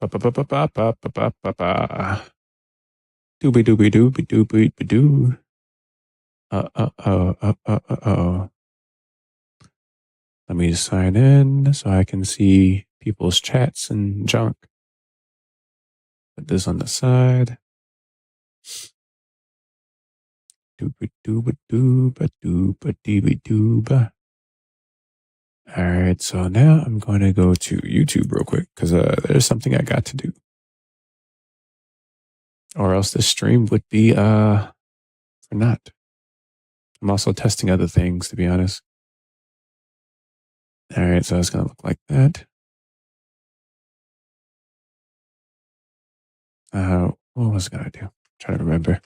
Ba ba ba ba ba ba ba ba ba ba. Dooby dooby dooby dooby doo. Oh. Let me sign in so I can see people's chats and junk. Put this on the side. Dooba dooba dooba dooba dooba dooba. All right, so now I'm going to go to YouTube real quick because there's something I got to do. Or else this stream would be for not. I'm also testing other things, to be honest. All right, so it's going to look like that. What was I going to do? I'm trying to remember.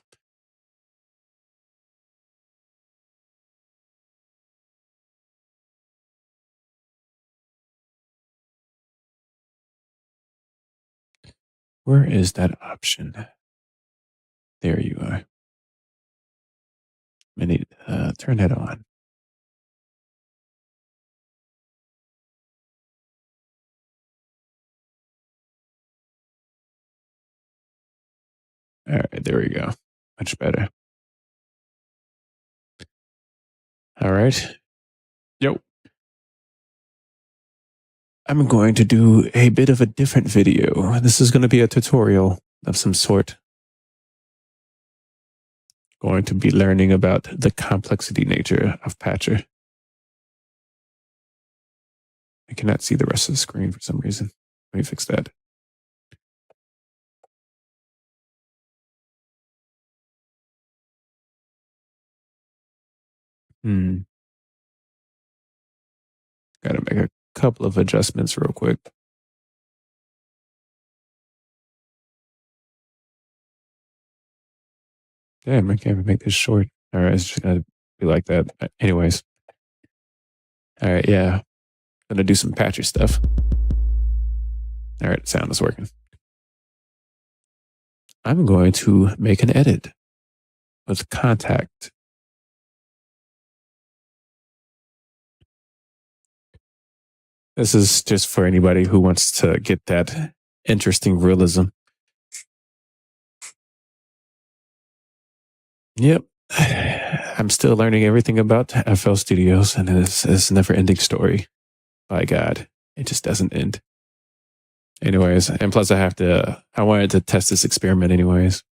Where is that option? There you are. I need to turn that on. All right, there we go. Much better. All right. Yo. I'm going to do a bit of a different video. This is going to be a tutorial of some sort. Going to be learning about the complexity nature of Patcher. I cannot see the rest of the screen for some reason. Let me fix that. Got to make a couple of adjustments real quick. Damn, I can't even make this short. All right, it's just going to be like that. Anyways. All right, yeah. Gonna do some Patcher stuff. All right, sound is working. I'm going to make an edit with Kontakt. This is just for anybody who wants to get that interesting realism. Yep. I'm still learning everything about FL Studios, and it's a never-ending story. By God, it just doesn't end. Anyways, and plus I wanted to test this experiment anyways.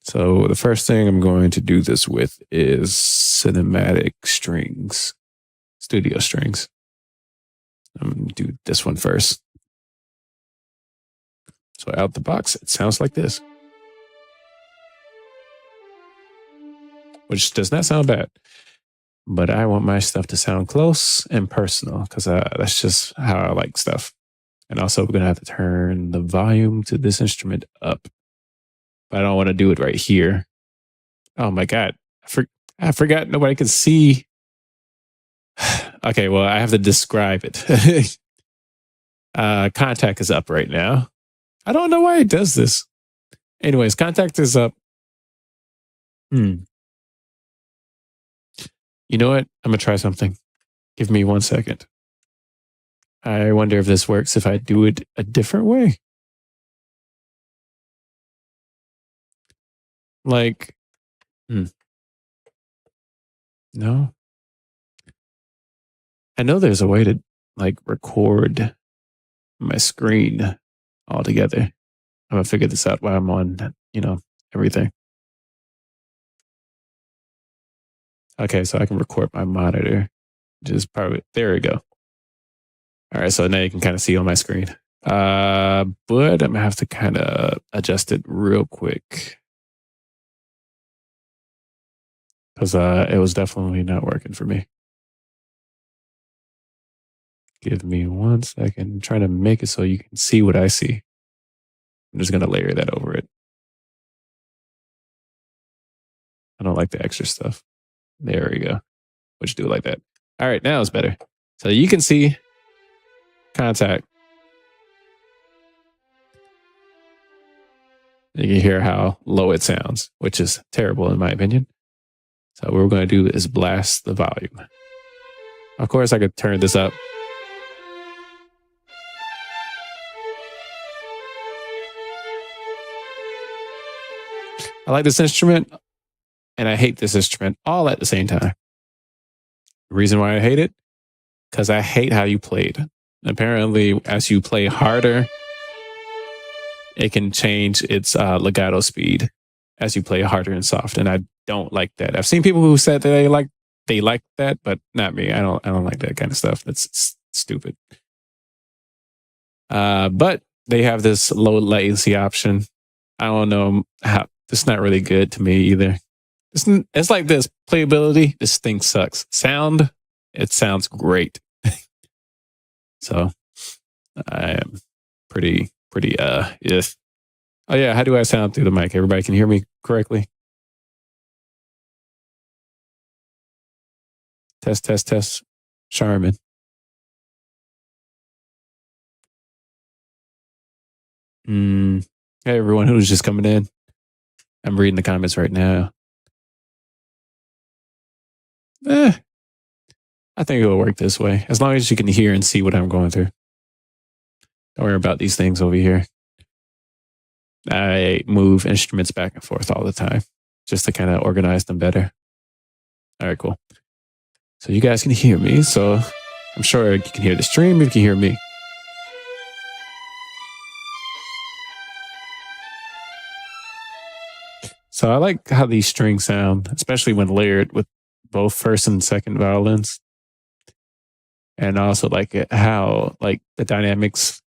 So the first thing I'm going to do this with is cinematic strings, studio strings. I'm going to do this one first. So out the box, it sounds like this. Which does not sound bad. But I want my stuff to sound close and personal because that's just how I like stuff. And also we're going to have to turn the volume to this instrument up. But I don't want to do it right here. Oh my God. I forgot nobody can see. Okay, well, I have to describe it. Kontakt is up right now. I don't know why it does this. Anyways, Kontakt is up. You know what? I'm going to try something. Give me 1 second. I wonder if this works if I do it a different way. Like, no. I know there's a way to like record my screen all together. I'm going to figure this out while I'm on, everything. Okay, so I can record my monitor. Just probably, there we go. All right, so now you can kind of see on my screen. But I'm going to have to kind of adjust it real quick. Because it was definitely not working for me. Give me 1 second. I'm trying to make it so you can see what I see. I'm just going to layer that over it. I don't like the extra stuff. There we go. We'll just do it like that. All right, now it's better. So you can see Kontakt. You can hear how low it sounds, which is terrible in my opinion. So what we're going to do is blast the volume. Of course, I could turn this up. I like this instrument and I hate this instrument all at the same time. The reason why I hate it, because I hate how you played. Apparently, as you play harder, it can change its legato speed as you play harder and soft, and I don't like that. I've seen people who said that they like that, but not me. I don't like that kind of stuff. That's stupid. But they have this low latency option. I don't know how. It's not really good to me either. It's like this playability. This thing sucks. Sound. It sounds great. So I am pretty. Yes. Oh yeah. How do I sound through the mic? Everybody can hear me correctly. Test. Charmin. Hey everyone who's just coming in. I'm reading the comments right now. I think it'll work this way. As long as you can hear and see what I'm going through. Don't worry about these things over here. I move instruments back and forth all the time just to kind of organize them better. All right, cool. So you guys can hear me. So I'm sure you can hear the stream if you can hear me. So I like how these strings sound, especially when layered with both first and second violins. And also like how like the dynamics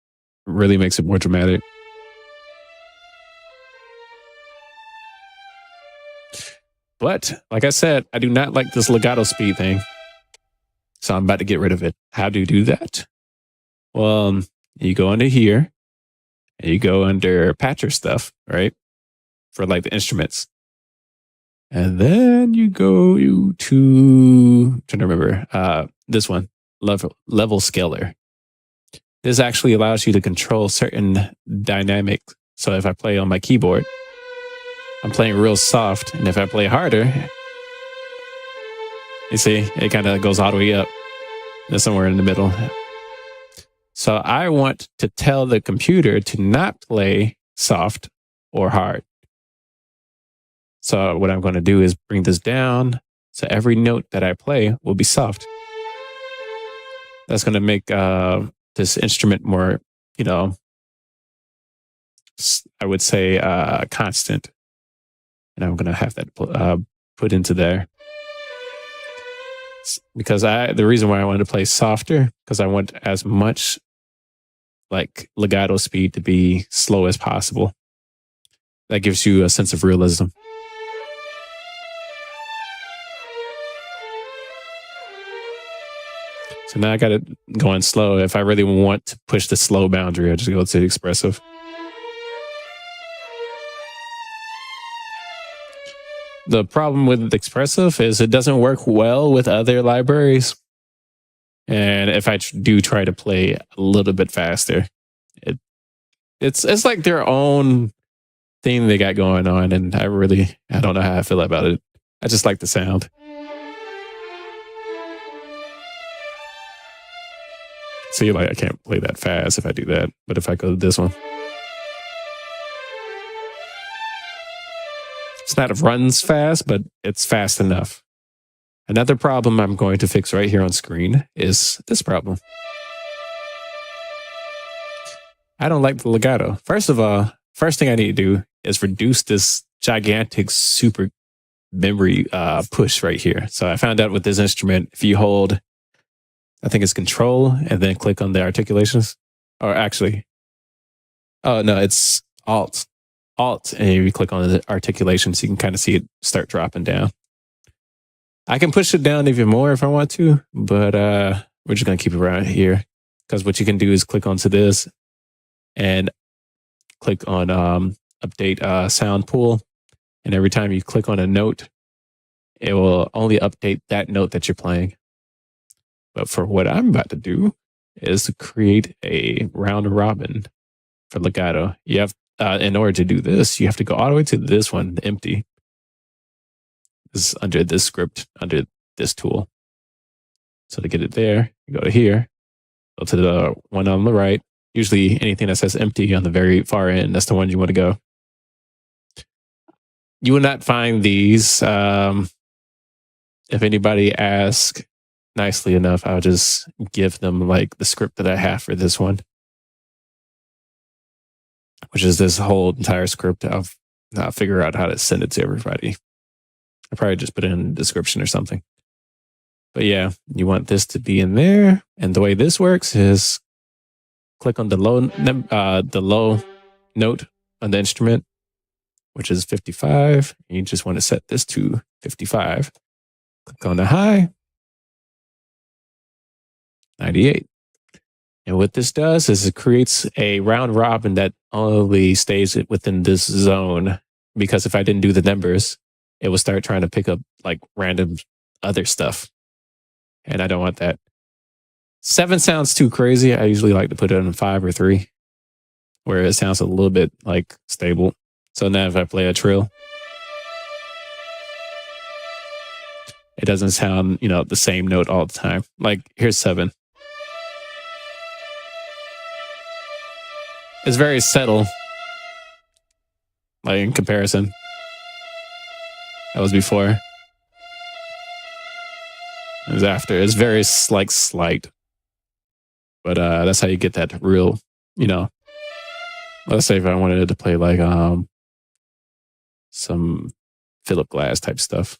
really makes it more dramatic. But like I said, I do not like this legato speed thing. So I'm about to get rid of it. How do you do that? Well, you go under here and you go under patcher stuff, right? For like the instruments. And then you go to, I'm trying to remember, this one, level scaler. This actually allows you to control certain dynamics. So if I play on my keyboard, I'm playing real soft. And if I play harder, you see, it kind of goes all the way up. And somewhere in the middle. So I want to tell the computer to not play soft or hard. So what I'm going to do is bring this down. So every note that I play will be soft. That's going to make this instrument more, I would say constant. And I'm going to have that put into there. Because the reason why I wanted to play softer, because I want as much like legato speed to be slow as possible. That gives you a sense of realism. So now I got it going slow. If I really want to push the slow boundary, I just go to the expressive. The problem with expressive is it doesn't work well with other libraries. And if I do try to play a little bit faster, it's like their own thing they got going on. And I don't know how I feel about it. I just like the sound. See, like I can't play that fast if I do that. But if I go to this one, it's not runs fast, but it's fast enough. Another problem I'm going to fix right here on screen is this problem. I don't like the legato. First of all, first thing I need to do is reduce this gigantic super memory push right here. So I found out with this instrument, if you hold, I think it's Control and then click on the articulations, or actually, oh no, it's Alt, and you click on the articulations, you can kind of see it start dropping down. I can push it down even more if I want to, but we're just going to keep it around here because what you can do is click onto this and click on update sound pool. And every time you click on a note, it will only update that note that you're playing. But for what I'm about to do is to create a round robin for legato. You have, in order to do this, you have to go all the way to this one, the empty. This is under this script, under this tool. So to get it there, you go to here, go to the one on the right. Usually anything that says empty on the very far end, that's the one you want to go. You will not find these. If anybody asks nicely enough, I'll just give them like the script that I have for this one, which is this whole entire script. I'll figure out how to send it to everybody. I'll probably just put it in the description or something. But yeah, you want this to be in there. And the way this works is click on the low note on the instrument, which is 55. You just want to set this to 55. Click on the high, 98. And what this does is it creates a round robin that only stays within this zone. Because if I didn't do the numbers, it will start trying to pick up like random other stuff. And I don't want that. 7 sounds too crazy. I usually like to put it on 5 or 3, where it sounds a little bit like stable. So now if I play a trill, it doesn't sound, the same note all the time. Like here's 7. It's very subtle, like in comparison. That was before. It was after. It's very like slight. But that's how you get that real, let's say if I wanted to play like some Philip Glass type stuff.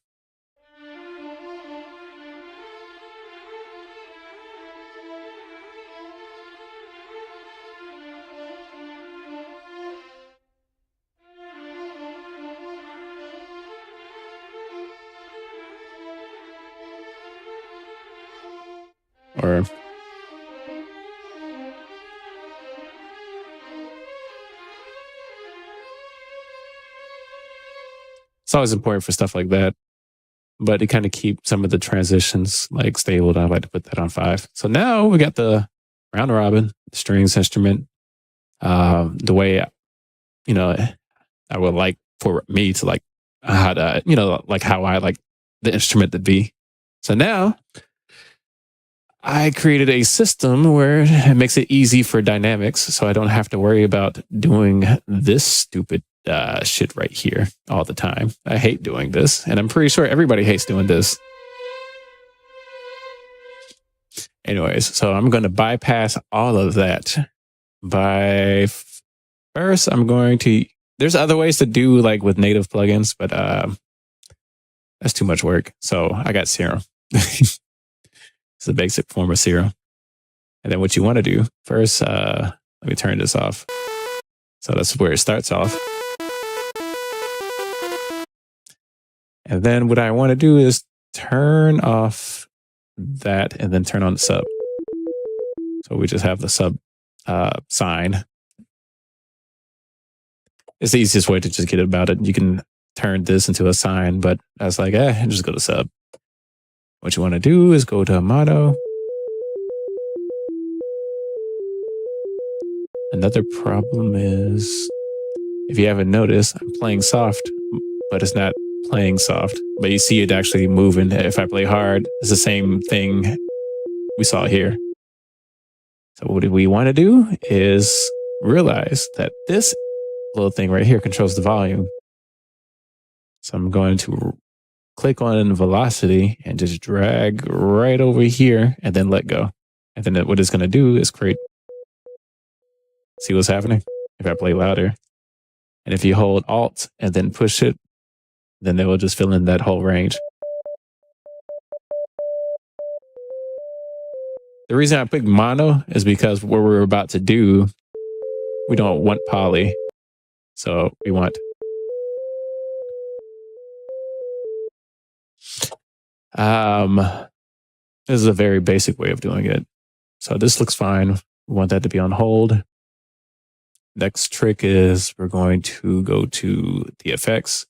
Or it's always important for stuff like that, but to kind of keep some of the transitions like stable, I like to put that on 5. So now we got the round robin, the strings instrument, the way, I would like for me to like how to, like how I like the instrument to be. So now I created a system where it makes it easy for dynamics, so I don't have to worry about doing this stupid shit right here all the time. I hate doing this, and I'm pretty sure everybody hates doing this. Anyways, so I'm going to bypass all of that. First, I'm going to... There's other ways to do like with native plugins, but that's too much work. So I got Serum. It's the basic form of Serum. And then what you want to do first, let me turn this off. So that's where it starts off. And then what I want to do is turn off that and then turn on the sub. So we just have the sub sign. It's the easiest way to just get about it. You can turn this into a sign, but I was like, just go to sub. What you want to do is go to mono. Another problem is, if you haven't noticed, I'm playing soft, but it's not playing soft. But you see it actually moving. If I play hard, it's the same thing we saw here. So what we want to do is realize that this little thing right here controls the volume. So I'm going to click on velocity and just drag right over here and then let go. And then what it's going to do is create... See what's happening? If I play louder. And if you hold Alt and then push it, then they will just fill in that whole range. The reason I picked mono is because what we're about to do, we don't want poly. So we want... this is a very basic way of doing it. So this looks fine. We want that to be on hold. Next trick is we're going to go to the effects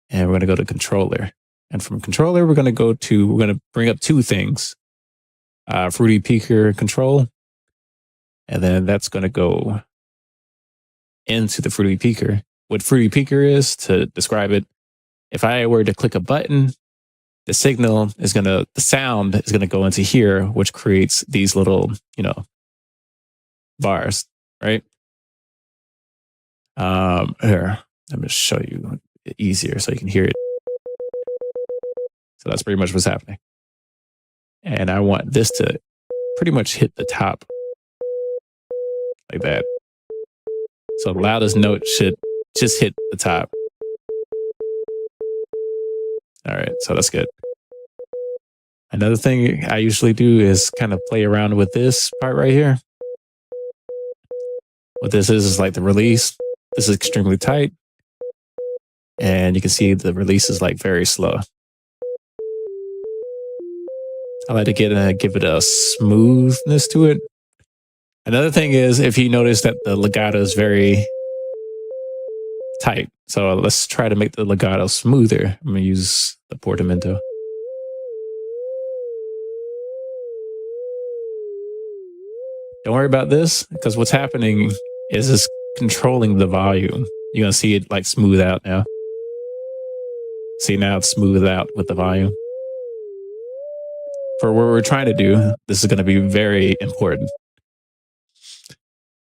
and we're going to go to controller. And from controller, we're going to bring up 2 things. Fruity Peaker control. And then that's going to go into the Fruity Peaker. What Fruity Peaker is, to describe it, if I were to click a button, the sound is going to go into here, which creates these little, bars, right? Here, let me show you. it easier so you can hear it. So that's pretty much what's happening. And I want this to pretty much hit the top like that. So the loudest note should just hit the top. All right, so that's good. Another thing I usually do is kind of play around with this part right here. What this is like the release. This is extremely tight. And you can see the release is like very slow. I like to give it a smoothness to it. Another thing is if you notice that the legato is very tight. So let's try to make the legato smoother. I'm going to use the portamento. Don't worry about this because what's happening is it's controlling the volume. You're going to see it like smooth out now. See, now it's smoothed out with the volume. For what we're trying to do, this is going to be very important.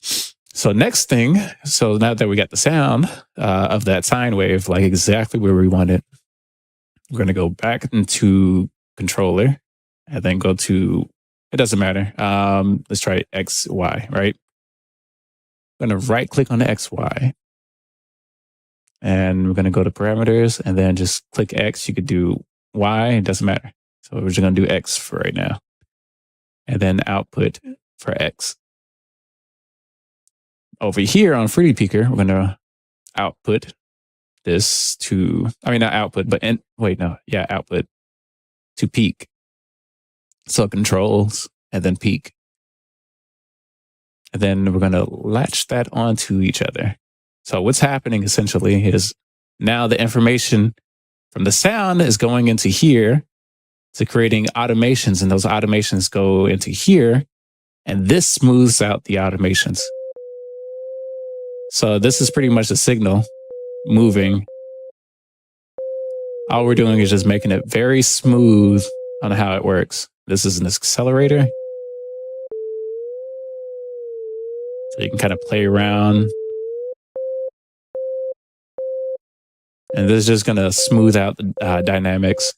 So next thing, so now that we got the sound of that sine wave, like exactly where we want it, we're going to go back into controller and then go to, it doesn't matter. Let's try X, Y, right? I'm going to right click on the X, Y. And we're going to go to parameters and then just click X. You could do Y, it doesn't matter. So we're just going to do X for right now. And then output for X. Over here on Fruity Peaker, we're going to output this to, I mean, not output, but output to peak. So controls and then peak. And then we're going to latch that onto each other. So what's happening essentially is now the information from the sound is going into here to creating automations, and those automations go into here, and this smooths out the automations. So this is pretty much the signal moving. All we're doing is just making it very smooth on how it works. This is an accelerator. So you can kind of play around. And this is just going to smooth out the dynamics.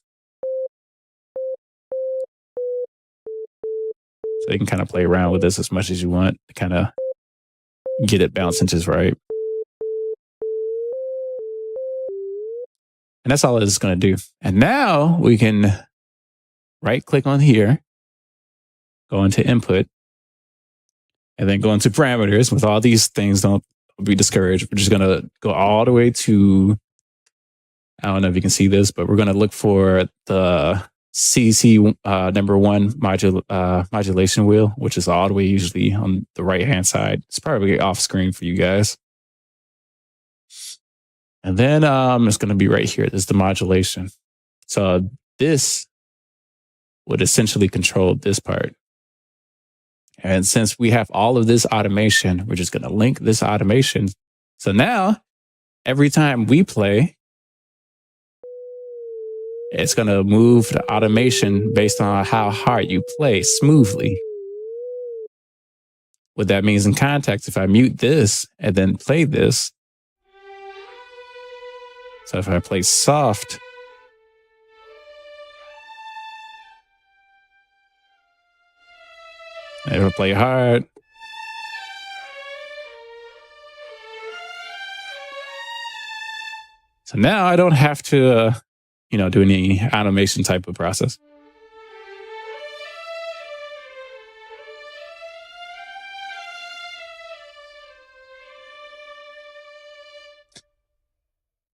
So you can kind of play around with this as much as you want to kind of get it bouncing just right. And that's all it's going to do. And now we can right click on here, go into input, and then go into parameters. With all these things, don't be discouraged. We're just going to go all the way to, I don't know if you can see this, but we're going to look for the CC number 1 modulation wheel, which is all the way usually on the right hand side. It's probably off screen for you guys. And then it's going to be right here. This is the modulation. So this would essentially control this part. And since we have all of this automation, we're just going to link this automation. So now every time we play, it's going to move the automation based on how hard you play smoothly. What that means in context, if I mute this and then play this, so if I play soft, and if I play hard, so now I don't have to do any automation type of process.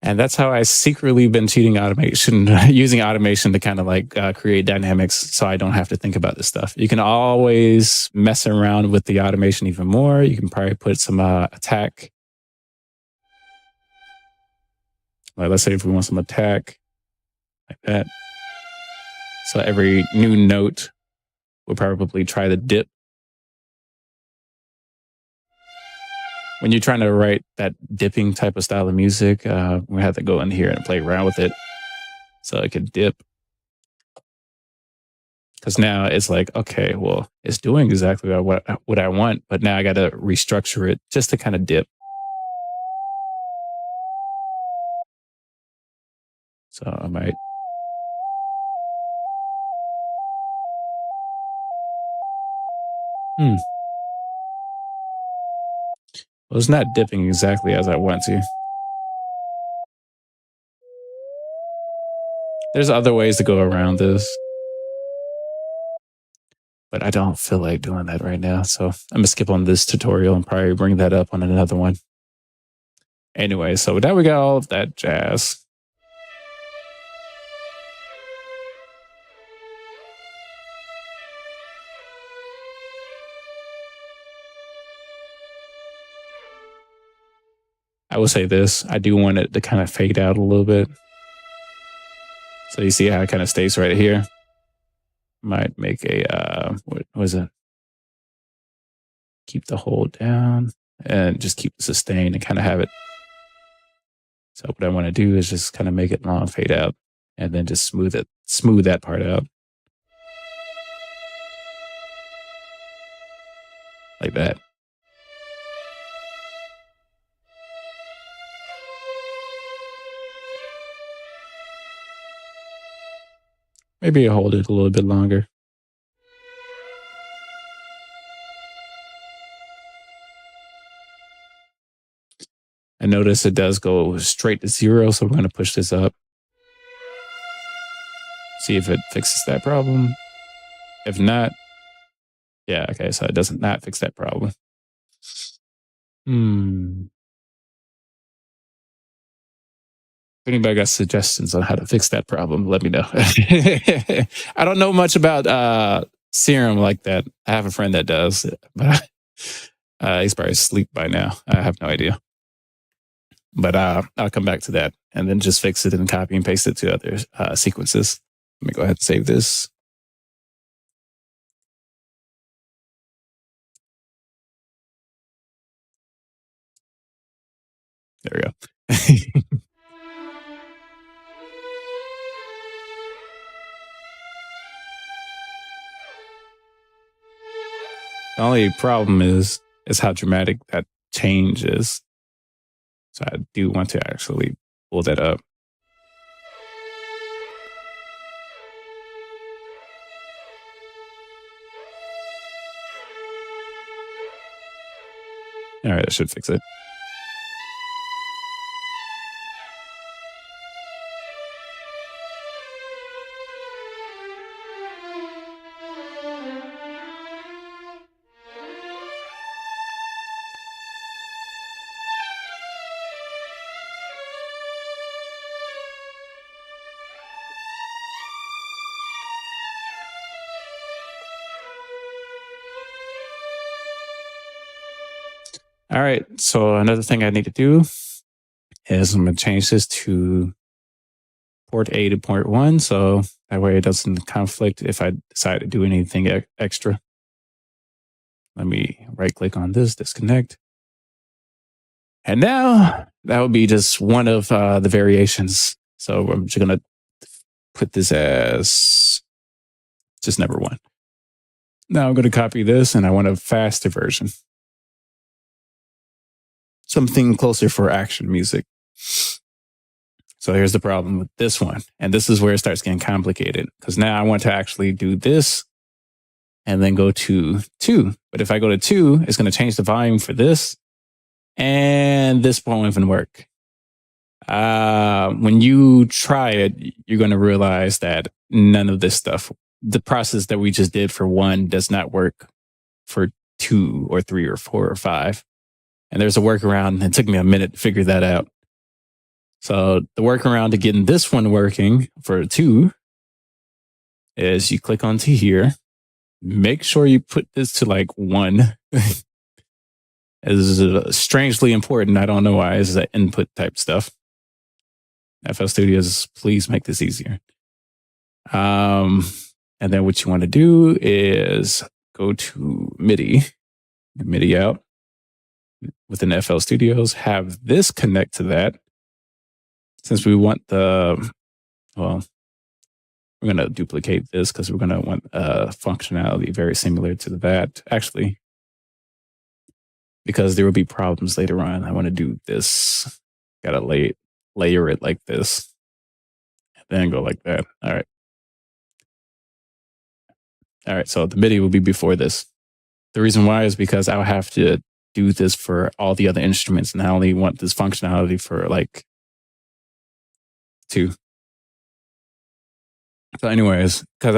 And that's how I secretly been cheating automation, using automation to kind of like create dynamics so I don't have to think about this stuff. You can always mess around with the automation even more. You can probably put some attack. Like let's say if we want some attack like that. So every new note, we'll probably try to dip. When you're trying to write that dipping type of style of music, we have to go in here and play around with it so it can dip. Because now it's like, okay, well, it's doing exactly what I want, but now I got to restructure it just to kind of dip. So I might. Well, it's not dipping exactly as I want to. There's other ways to go around this, but I don't feel like doing that right now. So I'm gonna skip on this tutorial and probably bring that up on another one. Anyway, so now we got all of that jazz. I will say this, I do want it to kind of fade out a little bit. So you see how it kind of stays right here? Might make a, what was it? Keep the hold down and just keep the sustain and kind of have it. So what I want to do is just kind of make it long, fade out, and then just smooth that part out. Like that. Maybe I'll hold it a little bit longer. I notice it does go straight to 0, so we're going to push this up. See if it fixes that problem. If not, yeah, okay, so it doesn't not fix that problem. If anybody got suggestions on how to fix that problem, let me know. I don't know much about Serum like that. I have a friend that does, but he's probably asleep by now. I have no idea. But I'll come back to that and then just fix it and copy and paste it to other sequences. Let me go ahead and save this. There we go. The only problem is how dramatic that change is. So I do want to actually pull that up. All right, that should fix it. All right, so another thing I need to do is I'm going to change this to port A to port 1, so that way it doesn't conflict if I decide to do anything extra. Let me right click on this, disconnect. And now that would be just one of the variations. So I'm just going to put this as just number 1. Now I'm going to copy this and I want a faster version. Something closer for action music. So here's the problem with this one. And this is where it starts getting complicated because now I want to actually do this and then go to 2. But if I go to 2, it's going to change the volume for this and this won't even work. When you try it, you're going to realize that none of this stuff, the process that we just did for 1 does not work for 2 or 3 or 4 or 5. And there's a workaround. It took me a minute to figure that out. So the workaround to getting this one working for 2 is you click onto here. Make sure you put this to like 1. Is strangely important. I don't know why. It's the input type stuff. FL Studios, please make this easier. And then what you want to do is go to MIDI out within FL Studios, have this connect to that. Since we want we're going to duplicate this because we're going to want functionality very similar to that. Actually, because there will be problems later on, I want to do this. Got to layer it like this. then go like that. All right. All right. So the MIDI will be before this. The reason why is because I'll have to do this for all the other instruments, and I only want this functionality for like 2. So, anyways, because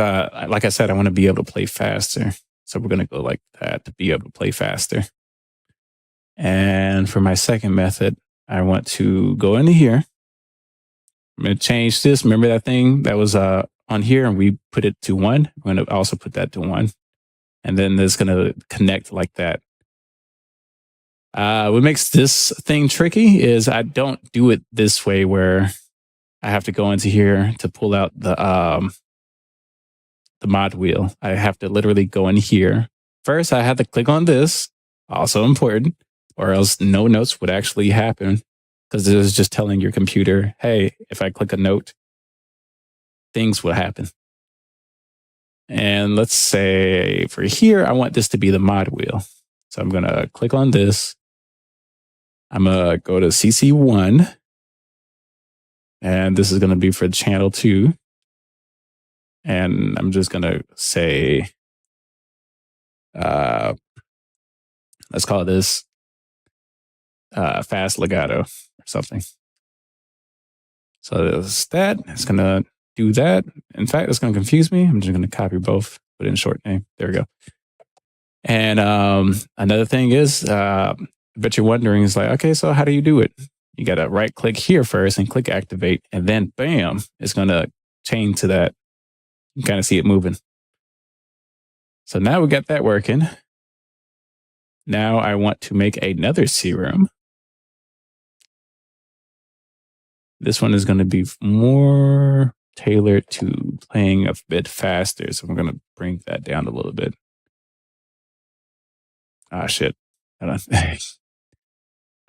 like I said, I want to be able to play faster. So we're gonna go like that to be able to play faster. And for my second method, I want to go into here. I'm gonna change this. Remember that thing that was on here, and we put it to 1. I'm gonna also put that to 1, and then it's gonna connect like that. What makes this thing tricky is I don't do it this way where I have to go into here to pull out the mod wheel. I have to literally go in here. First, I have to click on this, also important, or else no notes would actually happen, because this is just telling your computer, hey, if I click a note, things will happen. And let's say for here, I want this to be the mod wheel. So I'm going to click on this. I'm going to go to CC1. And this is going to be for channel 2. And I'm just going to say, let's call this fast legato or something. So there's that. It's going to do that. In fact, it's going to confuse me. I'm just going to copy both, put in short name. There we go. And another thing is, I bet you're wondering, is like, okay, so how do you do it? You got to right click here first and click activate. And then bam, it's going to change to that. You can kind of see it moving. So now we got that working. Now I want to make another serum. This one is going to be more tailored to playing a bit faster. So I'm going to bring that down a little bit. Ah, shit. Hold on.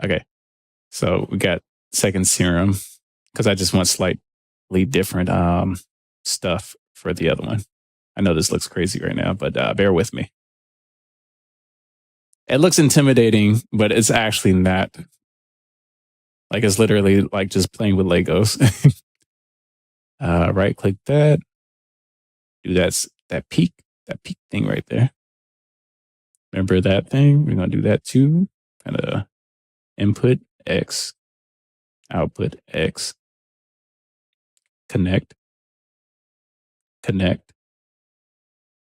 Okay. So we got second serum because I just want slightly different stuff for the other one. I know this looks crazy right now, but bear with me. It looks intimidating, but it's actually not. Like, it's literally like just playing with Legos. Right click that. Do that peak thing right there. Remember that thing? We're going to do that too. Kind of input X, output X, connect.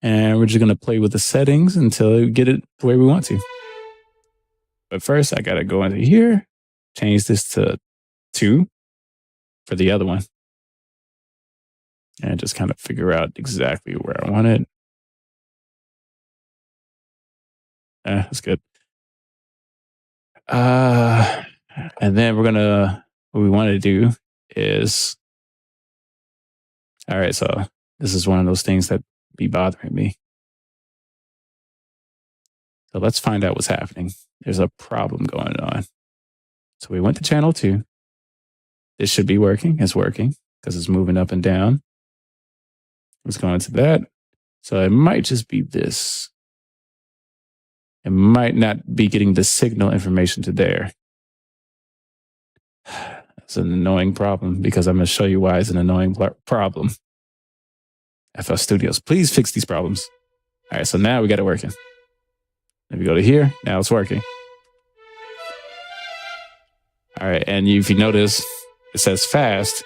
And we're just going to play with the settings until we get it the way we want to. But first, I got to go into here, change this to 2 for the other one. And just kind of figure out exactly where I want it. That's good. And then what we want to do is, all right, so this is one of those things that be bothering me. So let's find out what's happening. There's a problem going on. So we went to channel 2. This should be working. It's working because it's moving up and down. Let's go into that. So it might just be this. It might not be getting the signal information to there. It's an annoying problem because I'm going to show you why it's an annoying problem. FL Studios, please fix these problems. All right, so now we got it working. If you go to here, now it's working. All right, and if you notice, it says fast.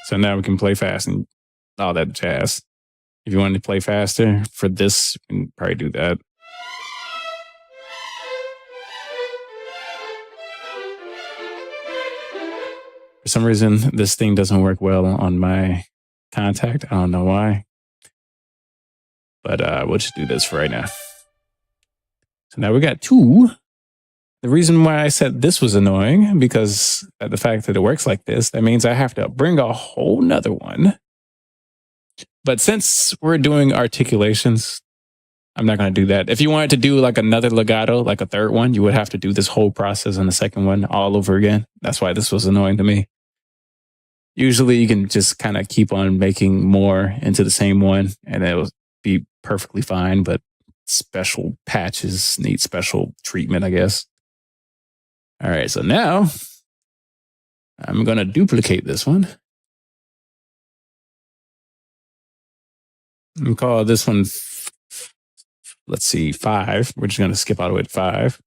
So now we can play fast and all that jazz. If you want to play faster for this, you can probably do that. For some reason, this thing doesn't work well on my Contact. I don't know why. But we'll just do this for right now. So now we got 2. The reason why I said this was annoying, because the fact that it works like this, that means I have to bring a whole nother one. But since we're doing articulations, I'm not going to do that. If you wanted to do like another legato, like a third one, you would have to do this whole process on the second one all over again. That's why this was annoying to me. Usually you can just kind of keep on making more into the same one and it will be perfectly fine, but special patches need special treatment, I guess. All right, so now I'm going to duplicate this one. I'm going to call this one, let's see, 5. We're just going to skip all the way to 5.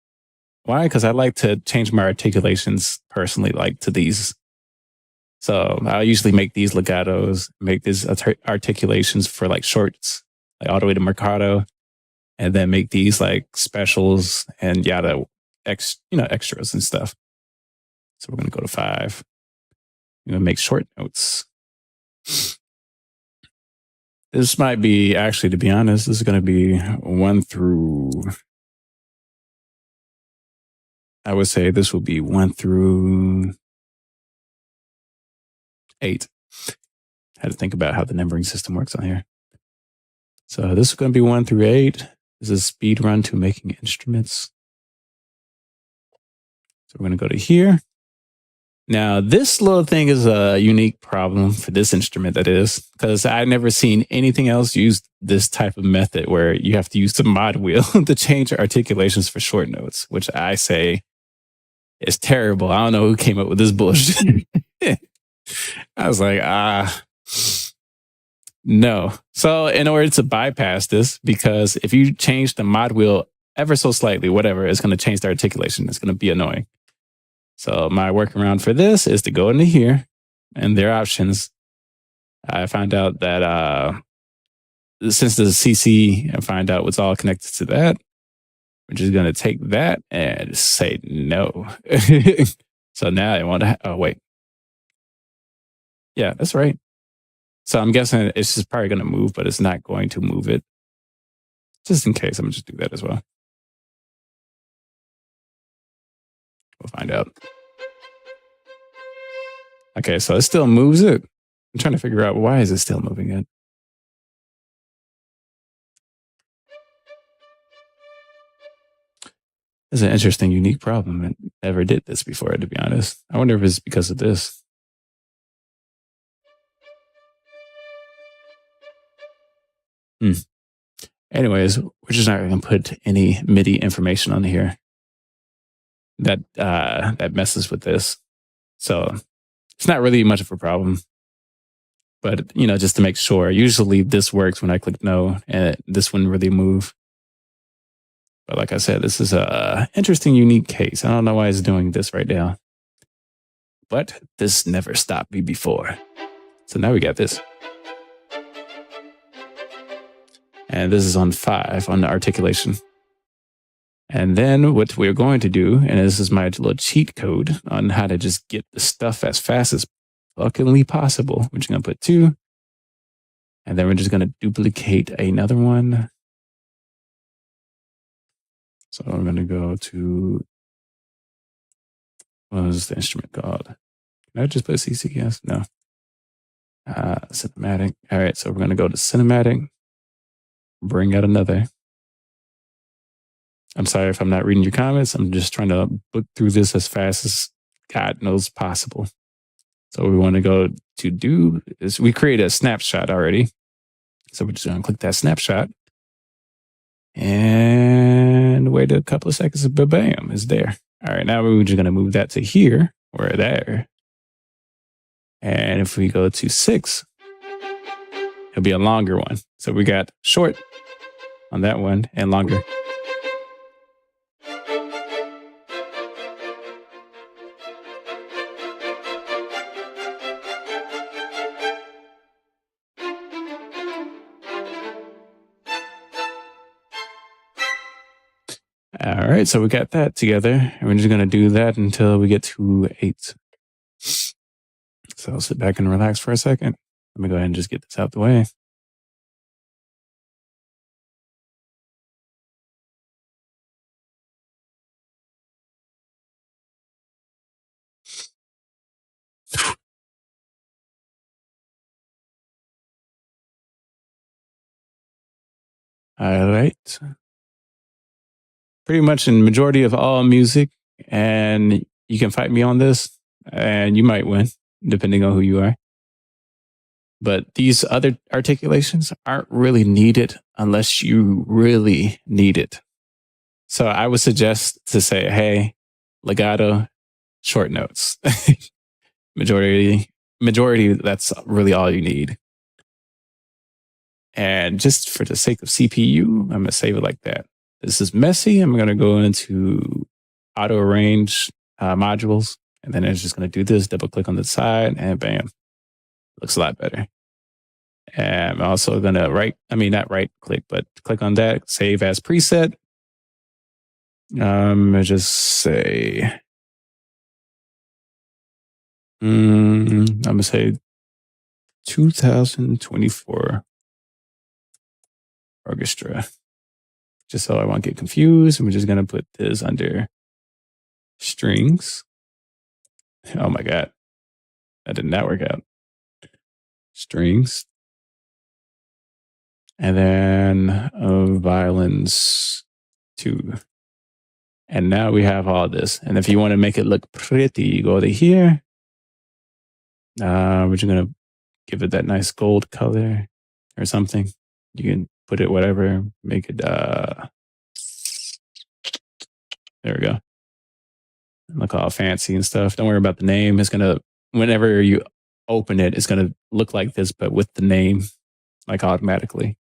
Why? Because I like to change my articulations personally, like to these. So I usually make these legatos, make these articulations for like shorts, like all the way to Mercado, and then make these like specials and yada, extras and stuff. So we're going to go to 5. I'm going to make short notes. This might be, actually, to be honest, this is going to be 1 through, I would say this will be 1 through 8. I had to think about how the numbering system works on here. So this is going to be 1 through 8. This is a speed run to making instruments. So we're going to go to here. Now, this little thing is a unique problem for this instrument, that is, because I've never seen anything else use this type of method where you have to use the mod wheel to change articulations for short notes, which I say is terrible. I don't know who came up with this bullshit. I was like, no. So in order to bypass this, because if you change the mod wheel ever so slightly, whatever, it's going to change the articulation. It's going to be annoying. So my workaround for this is to go into here and their options. I found out that since there's a CC, I find out what's all connected to that. We're just going to take that and say no. So now I want to, oh, wait. Yeah, that's right. So I'm guessing it's just probably going to move, but it's not going to move it. Just in case, I'm going to just do that as well. We'll find out. Okay, so it still moves it. I'm trying to figure out why is it still moving it. It's an interesting, unique problem. I never did this before, to be honest. I wonder if it's because of this. Anyways, we're just not going to put any MIDI information on here that messes with this. So it's not really much of a problem. But, just to make sure, usually this works when I click no, and this wouldn't really move. But like I said, this is a interesting, unique case. I don't know why it's doing this right now. But this never stopped me before. So now we got this. And this is on 5 on the articulation. And then what we're going to do, and this is my little cheat code on how to just get the stuff as fast as fuckingly possible. We're just going to put 2. And then we're just going to duplicate another one. So I'm going to go to, what is the instrument called? Can I just put CCS? No. Cinematic. All right, so we're going to go to cinematic. Bring out another. I'm sorry if I'm not reading your comments. I'm just trying to book through this as fast as God knows possible. So we want to go to do is we create a snapshot already. So we're just going to click that snapshot and wait a couple of seconds. Bam, it's there. All right, now we're just going to move that to here or there. And if we go to 6, it'll be a longer one. So we got short on that one and longer. All right, so we got that together, and we're just going to do that until we get to 8. So I'll sit back and relax for a second. Let me go ahead and just get this out the way. All right. Pretty much in majority of all music, and you can fight me on this, and you might win, depending on who you are. But these other articulations aren't really needed unless you really need it. So I would suggest to say, hey, legato, short notes. majority, that's really all you need. And just for the sake of CPU, I'm going to save it like that. This is messy. I'm going to go into auto arrange modules, and then it's just going to do this, double click on the side, and bam, looks a lot better. And I'm also going to not right click, but click on that, save as preset. I just say, I'm going to say 2024 orchestra, just so I won't get confused. I'm just going to put this under strings. Oh my God, that did not work out. Strings. And then violins 2. And now we have all this. And if you want to make it look pretty, you go to here. We're just going to give it that nice gold color or something. You can put it whatever, make it, there we go. Look all fancy and stuff. Don't worry about the name. It's going to, whenever you open it, it's going to look like this, but with the name, like automatically.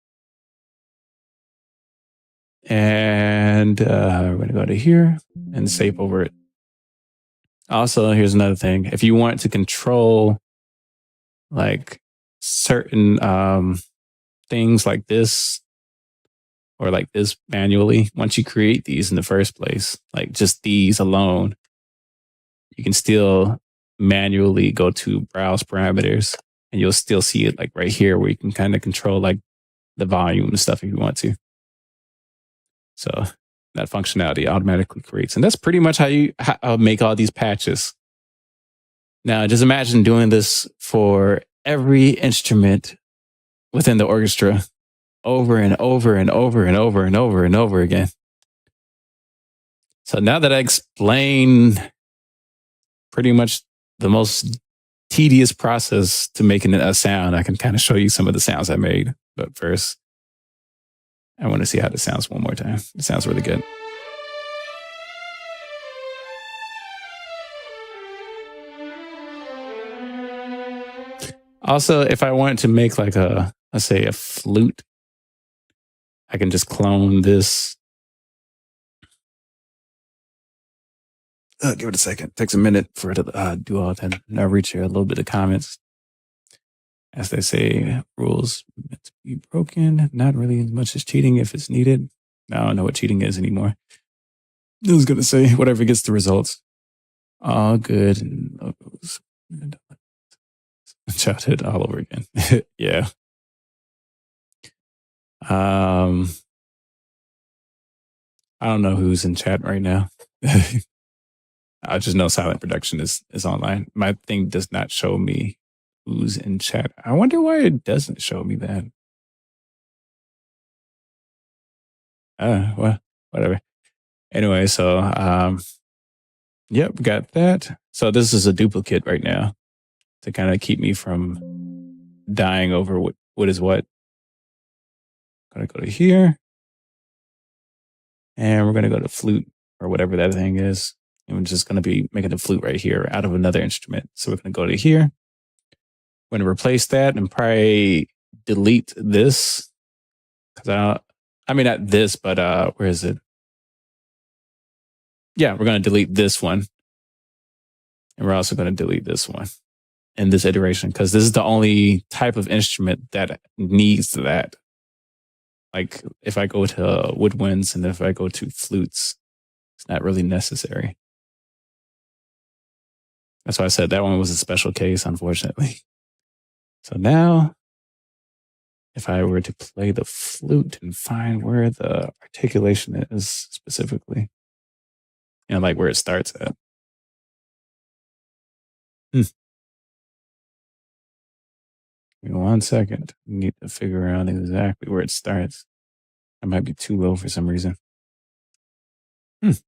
And we're going to go to here and save over it. Also, here's another thing. If you want to control like certain things like this or like this manually, once you create these in the first place, like just these alone, you can still manually go to browse parameters and you'll still see it like right here where you can kind of control like the volume and stuff if you want to. So that functionality automatically creates. And that's pretty much how you make all these patches. Now, just imagine doing this for every instrument within the orchestra over and over and over and over and over and over again. So now that I explain pretty much the most tedious process to making a sound, I can kind of show you some of the sounds I made. But first, I want to see how this sounds one more time. It sounds really good. Also, if I wanted to make like let's say a flute, I can just clone this. Give it a second. It takes a minute for it to do all that. I'll reach here a little bit of comments. As they say, rules meant to be broken. Not really as much as cheating if it's needed. I don't know what cheating is anymore. I was going to say whatever gets the results. All good. Logos. Childhood all over again. Yeah. I don't know who's in chat right now. I just know Silent Production is online. My thing does not show me who's in chat. I wonder why it doesn't show me that. Well, whatever. Anyway, so yep, got that. So this is a duplicate right now to kind of keep me from dying over what is what. Gonna go to here. And we're gonna go to flute or whatever that thing is. And we're just gonna be making a flute right here out of another instrument. So we're gonna go to here. We're gonna replace that and probably delete this. Cause I mean not this, but where is it? Yeah, we're gonna delete this one. And we're also gonna delete this one in this iteration because this is the only type of instrument that needs that. Like if I go to woodwinds and if I go to flutes, it's not really necessary. That's why I said that one was a special case, unfortunately. So now, if I were to play the flute and find where the articulation is specifically, like where it starts at. Give me 1 second. I need to figure out exactly where it starts. I might be too low for some reason. Because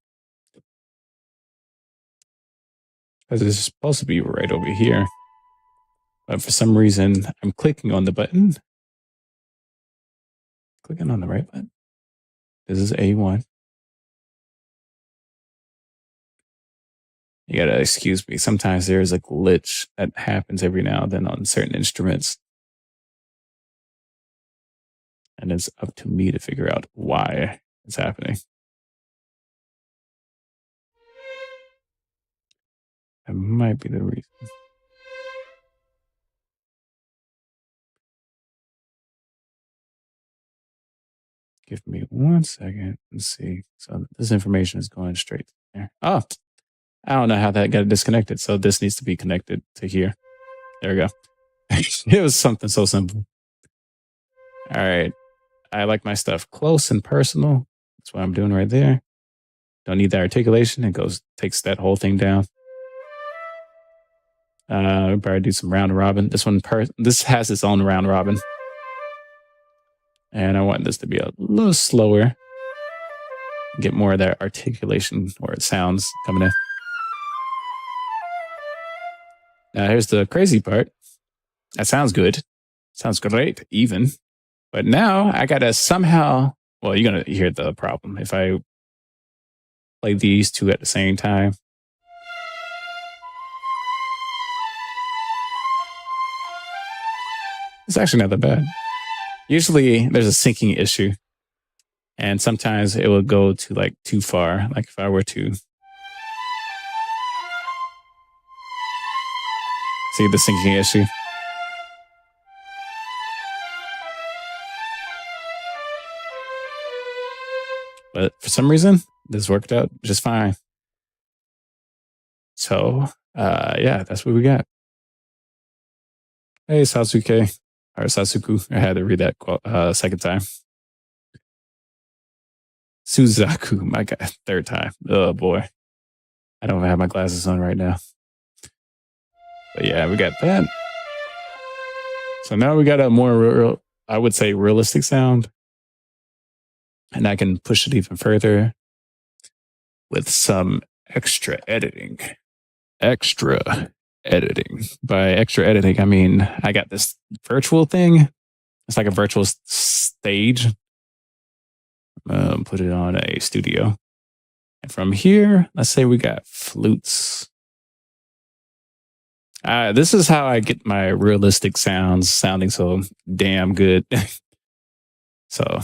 it's supposed to be right over here. But for some reason, I'm clicking on the button. Clicking on the right button. This is A1. You gotta excuse me. Sometimes there's a glitch that happens every now and then on certain instruments. And it's up to me to figure out why it's happening. That might be the reason. Give me 1 second and see. So this information is going straight there. Oh, I don't know how that got disconnected. So this needs to be connected to here. There we go. It was something so simple. All right. I like my stuff close and personal. That's what I'm doing right there. Don't need that articulation. It takes that whole thing down. Probably do some round robin. This has its own round robin. And I want this to be a little slower. Get more of that articulation or sounds coming in. Now here's the crazy part. That sounds good. Sounds great, even. But now I gotta somehow, well, you're gonna hear the problem. If I play these two at the same time. It's actually not that bad. Usually there's a syncing issue. And sometimes it will go to like too far. Like if I were to see the syncing issue. But for some reason, this worked out just fine. So, yeah, that's what we got. Hey, Sasuke. Or Sasuku. I had to read that second time. Suzaku. My God, third time. Oh, boy. I don't have my glasses on right now. But yeah, we got that. So now we got a more, I would say, realistic sound. And I can push it even further with some extra editing. Extra editing. By extra editing, I mean, I got this virtual thing. It's like a virtual stage. Put it on a studio. And from here, let's say we got flutes. This is how I get my realistic sounds sounding so damn good. So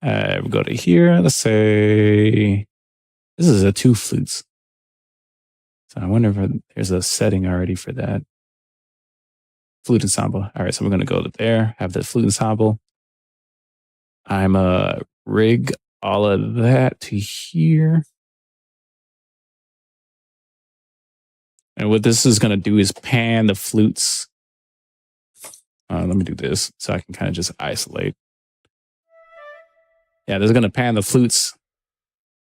we go to here. Let's say this is a 2 flutes. So I wonder if there's a setting already for that. Flute ensemble. All right, so we're going to go to there, have the flute ensemble. I'm rig all of that to here. And what this is going to do is pan the flutes. Let me do this so I can kind of just isolate. Yeah, this is going to pan the flutes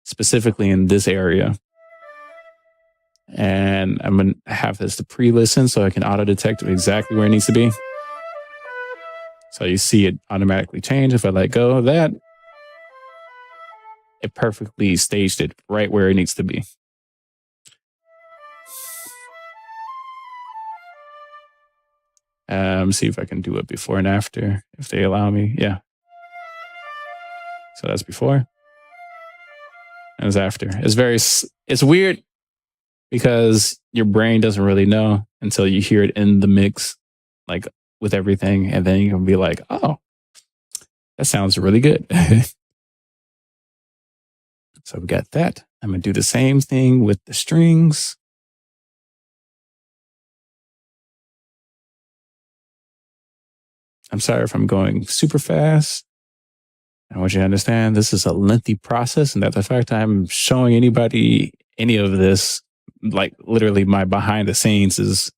specifically in this area. And I'm going to have this to pre-listen so I can auto-detect exactly where it needs to be. So you see it automatically change. If I let go of that, it perfectly staged it right where it needs to be. See if I can do it before and after, if they allow me. Yeah. So that's before. And it's after. It's weird because your brain doesn't really know until you hear it in the mix, like with everything. And then you can be like, oh, that sounds really good. So we got that. I'm going to do the same thing with the strings. I'm sorry if I'm going super fast. I want you to understand this is a lengthy process, and that's the fact I'm showing anybody any of this, like literally my behind the scenes is,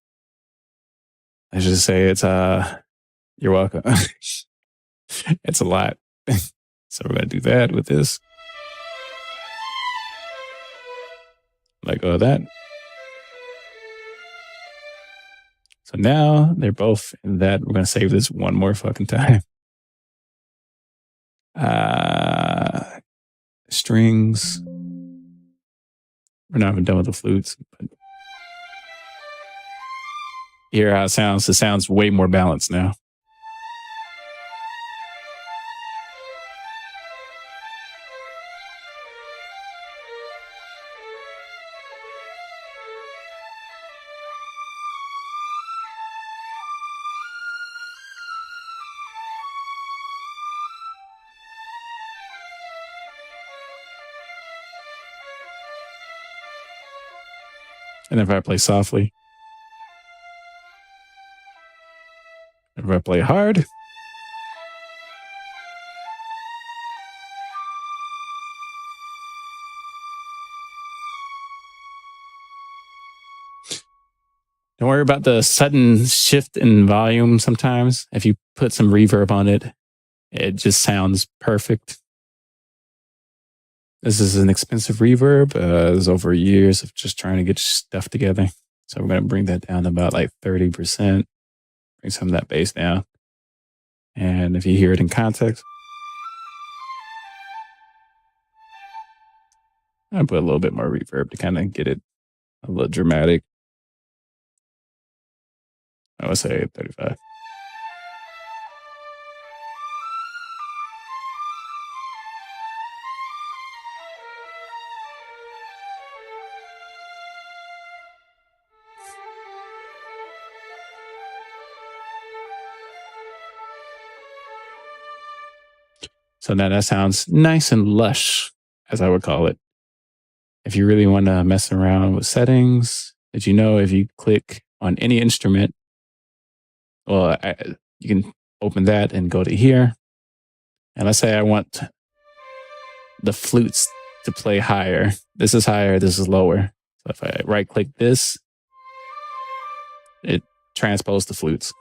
I should say it's, you're welcome. It's a lot. So we're going to do that with this. Let go of that. So now they're both in that. We're going to save this one more fucking time. Strings. We're not even done with the flutes. But hear how it sounds. It sounds way more balanced now. And if I play softly, if I play hard, don't worry about the sudden shift in volume sometimes. If you put some reverb on it, it just sounds perfect. This is an expensive reverb. It's over years of just trying to get stuff together. So we're going to bring that down to about like 30%. Bring some of that bass down. And if you hear it in context, I put a little bit more reverb to kind of get it a little dramatic. I would say 35. So now that sounds nice and lush, as I would call it. If you really want to mess around with settings, did you know if you click on any instrument, well, you can open that and go to here. And let's say I want the flutes to play higher. This is higher, this is lower. So if I right click this, it transposes the flutes.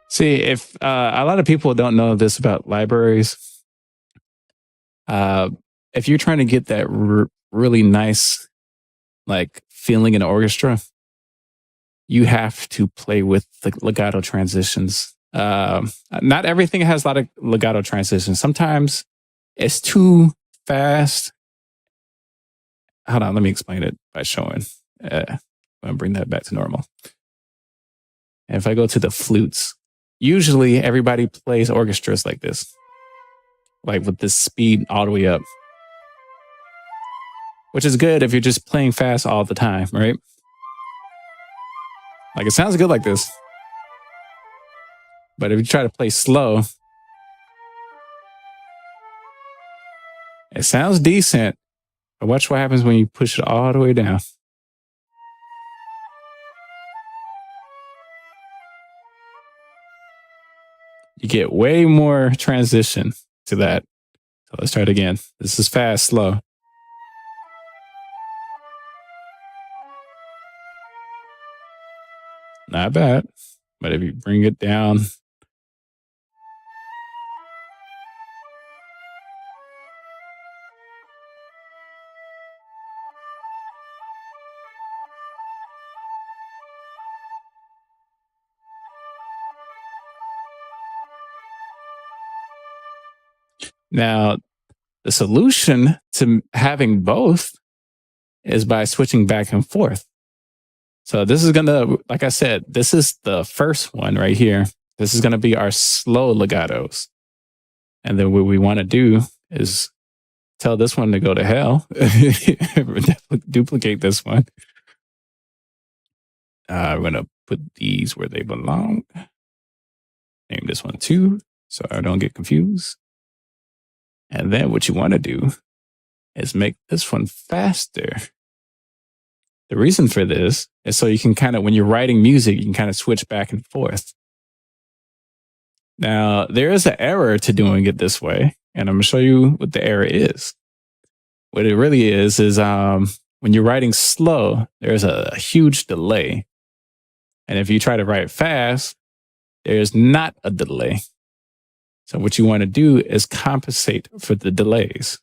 See, if a lot of people don't know this about libraries, if you're trying to get that really nice, like feeling in an orchestra, you have to play with the legato transitions. Not everything has a lot of legato transitions. Sometimes it's too fast. Hold on, let me explain it by showing. I'm gonna bring that back to normal. And if I go to the flutes, usually everybody plays orchestras like this, like with this speed all the way up, which is good if you're just playing fast all the time, right? Like it sounds good like this. But if you try to play slow, it sounds decent. But watch what happens when you push it all the way down. You get way more transition to that. So let's try it again. This is fast, slow. Not bad. But if you bring it down, now the solution to having both is by switching back and forth. So this is going to, like I said, this is the first one right here. This is going to be our slow legatos. And then what we want to do is tell this one to go to hell. Duplicate this one. We're going to put these where they belong. Name this one 2 so I don't get confused. And then what you want to do is make this one faster. The reason for this is so you can kind of, when you're writing music, you can kind of switch back and forth. Now, there is an error to doing it this way, and I'm going to show you what the error is. What it really is when you're writing slow, there's a huge delay. And if you try to write fast, there's not a delay. So what you want to do is compensate for the delays.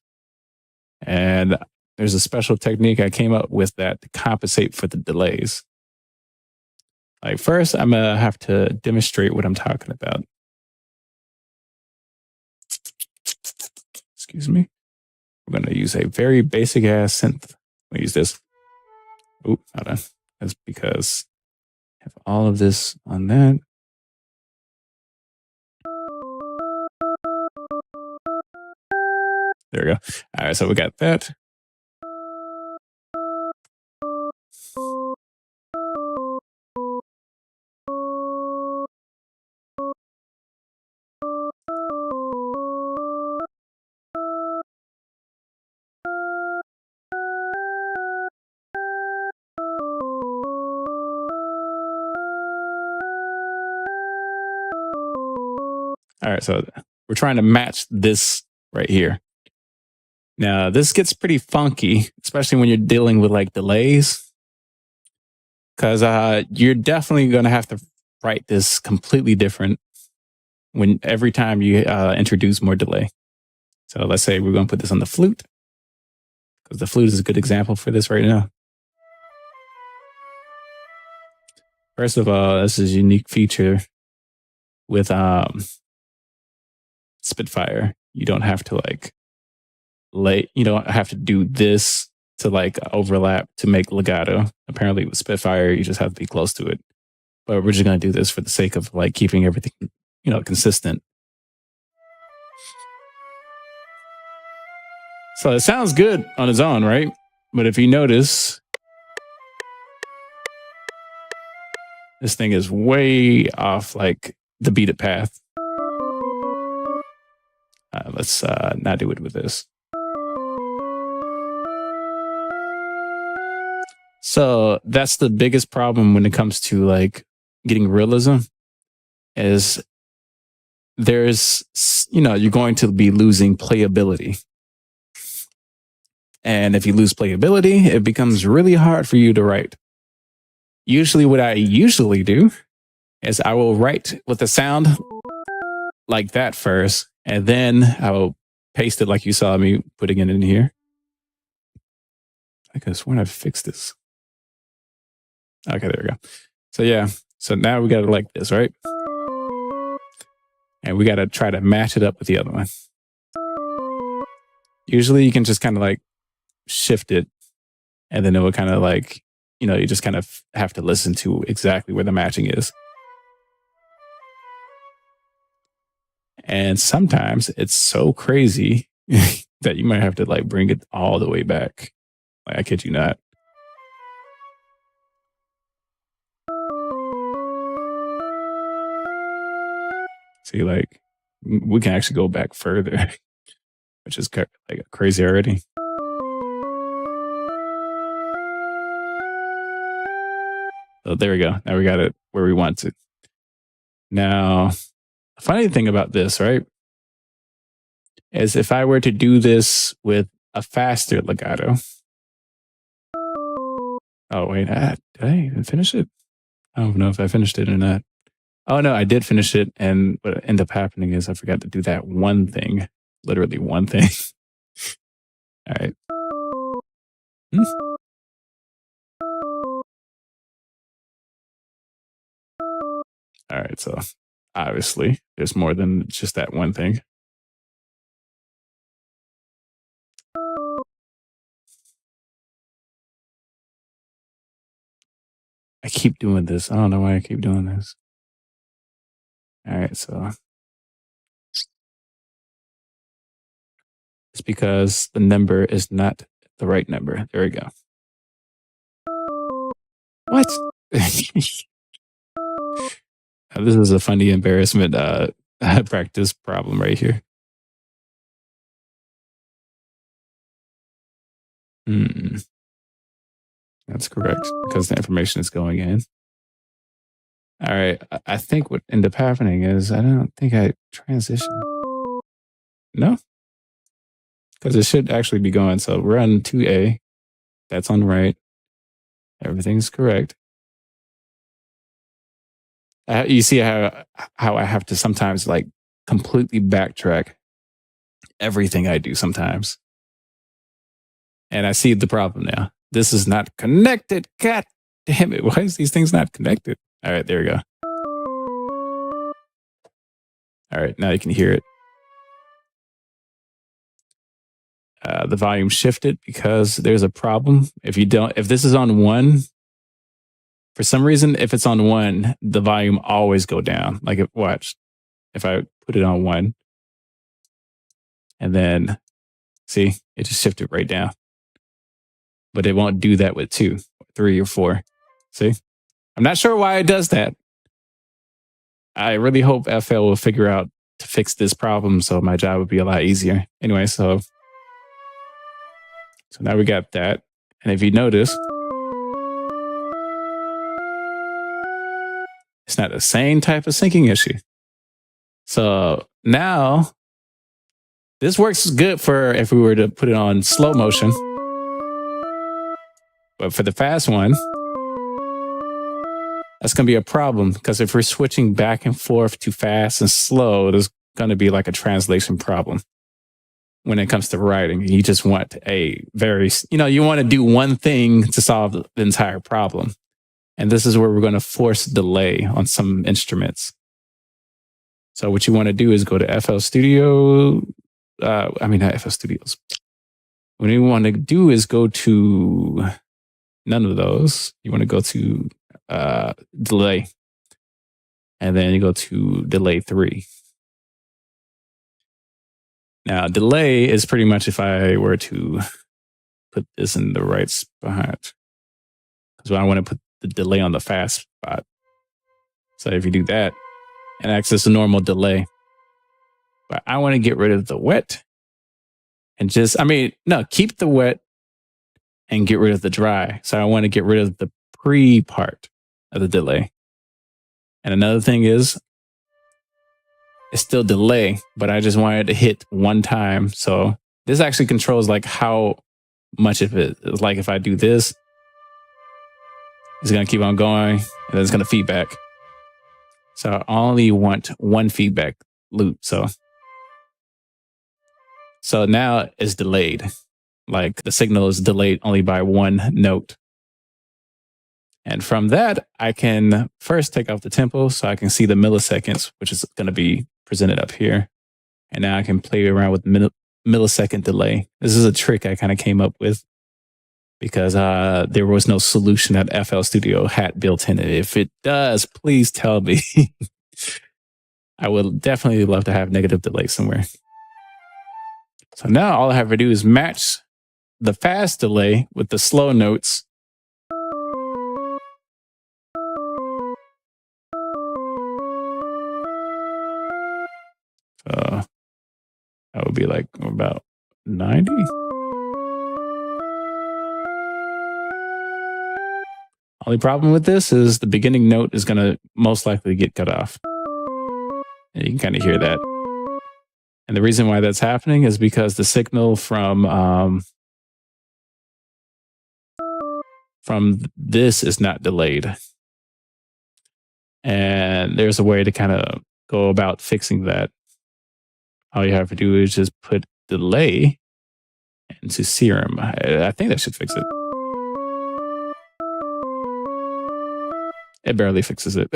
And there's a special technique I came up with that to compensate for the delays. Like first, I'm going to have to demonstrate what I'm talking about. Excuse me. We're going to use a very basic ass synth. We'll use this. Oh, hold on. That's because I have all of this on that. There we go. All right, so we got that. All right, so we're trying to match this right here. Now, this gets pretty funky, especially when you're dealing with like delays, because you're definitely going to have to write this completely different when every time you introduce more delay. So let's say we're going to put this on the flute, because the flute is a good example for this right now. First of all, this is a unique feature with Spitfire. You don't have to you don't have to do this to like overlap to make legato. Apparently with Spitfire, you just have to be close to it. But we're just going to do this for the sake of like keeping everything, consistent. So it sounds good on its own, right? But if you notice, this thing is way off like the beat path. Let's not do it with this. So that's the biggest problem when it comes to like getting realism is there's, you're going to be losing playability. And if you lose playability, it becomes really hard for you to write. Usually what I usually do is I will write with the sound like that first, and then I will paste it like you saw me putting it in here. I guess when I fix this. Okay, there we go. So yeah, so now we got it like this, right? And we got to try to match it up with the other one. Usually you can just kind of like shift it, and then it will kind of like, you just kind of have to listen to exactly where the matching is. And sometimes it's so crazy that you might have to like bring it all the way back. Like, I kid you not. See, like, we can actually go back further, which is like crazy already. So there we go. Now we got it where we want to. Now, the funny thing about this, right, is if I were to do this with a faster legato. Oh, wait, did I even finish it? I don't know if I finished it or not. Oh, no, I did finish it. And what ended up happening is I forgot to do that one thing. Literally one thing. All right. All right. So obviously there's more than just that one thing. I keep doing this. I don't know why I keep doing this. All right. So it's because the number is not the right number. There we go. What? This is a funny embarrassment practice problem right here. That's correct, because the information is going in. All right. I think what ended up happening is I don't think I transitioned. No, because it should actually be going. So we're on 2A. That's on right. Everything's correct. You see how I have to sometimes like completely backtrack everything I do sometimes. And I see the problem now. This is not connected. God damn it. Why is these things not connected? All right, there we go. All right, now you can hear it. The volume shifted because there's a problem. If this is on 1, for some reason, if it's on 1, the volume always go down. Like watch, if I put it on 1 and then see, it just shifted right down. But it won't do that with 2, 3, or 4. See, I'm not sure why it does that. I really hope FL will figure out to fix this problem so my job would be a lot easier. Anyway, so now we got that. And if you notice, it's not the same type of syncing issue. So now this works good for if we were to put it on slow motion. But for the fast one, that's going to be a problem because if we're switching back and forth to fast and slow, there's going to be like a translation problem when it comes to writing. You just want you want to do one thing to solve the entire problem. And this is where we're going to force delay on some instruments. So what you want to do is go to FL Studio. Not FL Studios. What you want to do is go to none of those. You want to go to delay. And then you go to delay 3. Now, delay is pretty much if I were to put this in the right spot. Because I want to put the delay on the fast spot. So if you do that, and access a normal delay. But I want to get rid of the wet and keep the wet and get rid of the dry. So I want to get rid of the pre part of the delay. And another thing is, it's still delay, but I just wanted to hit one time. So this actually controls like how much of it is. Like if I do this, it's going to keep on going and then it's going to feedback. So I only want one feedback loop. So now it's delayed. Like the signal is delayed only by 1 note. And from that, I can first take off the tempo so I can see the milliseconds, which is going to be presented up here. And now I can play around with millisecond delay. This is a trick I kind of came up with because there was no solution that FL Studio had built in it. If it does, please tell me. I would definitely love to have negative delay somewhere. So now all I have to do is match the fast delay with the slow notes. That would be like about 90. Only problem with this is the beginning note is going to most likely get cut off. And you can kind of hear that. And the reason why that's happening is because the signal from this is not delayed. And there's a way to kind of go about fixing that. All you have to do is just put delay into Serum. I think that should fix it. It barely fixes it.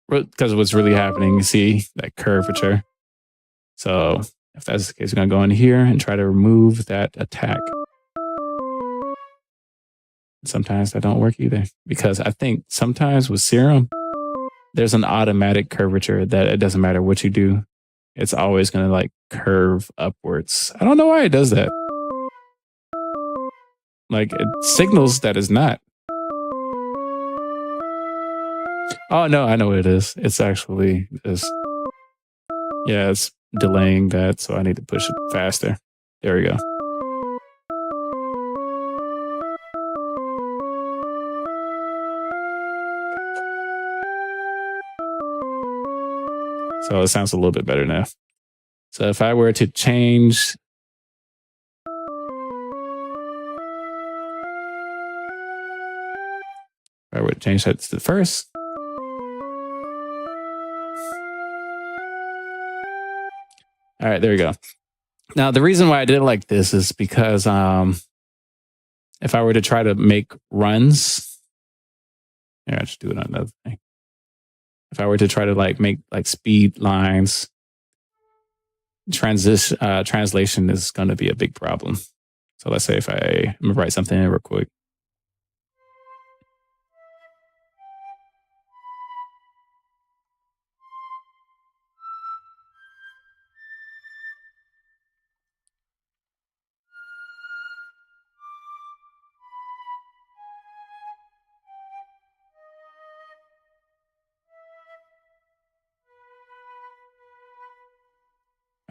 Because what's really happening, you see that curvature. So if that's the case, we're going to go in here and try to remove that attack. Sometimes that don't work either, because I think sometimes with Serum, there's an automatic curvature that it doesn't matter what you do. It's always going to like curve upwards. I don't know why it does that. Like it signals that it's not. Oh no, I know what it is. It's actually this. Yeah, it's delaying that, so I need to push it faster. There we go. So it sounds a little bit better now. So if I were to change, that to the first. All right, there we go. Now the reason why I did like this is because if I were to try to make runs, yeah, I should do it on another thing. If I were to try to like make like speed lines, translation is going to be a big problem. So let's say if I'm gonna write something in real quick.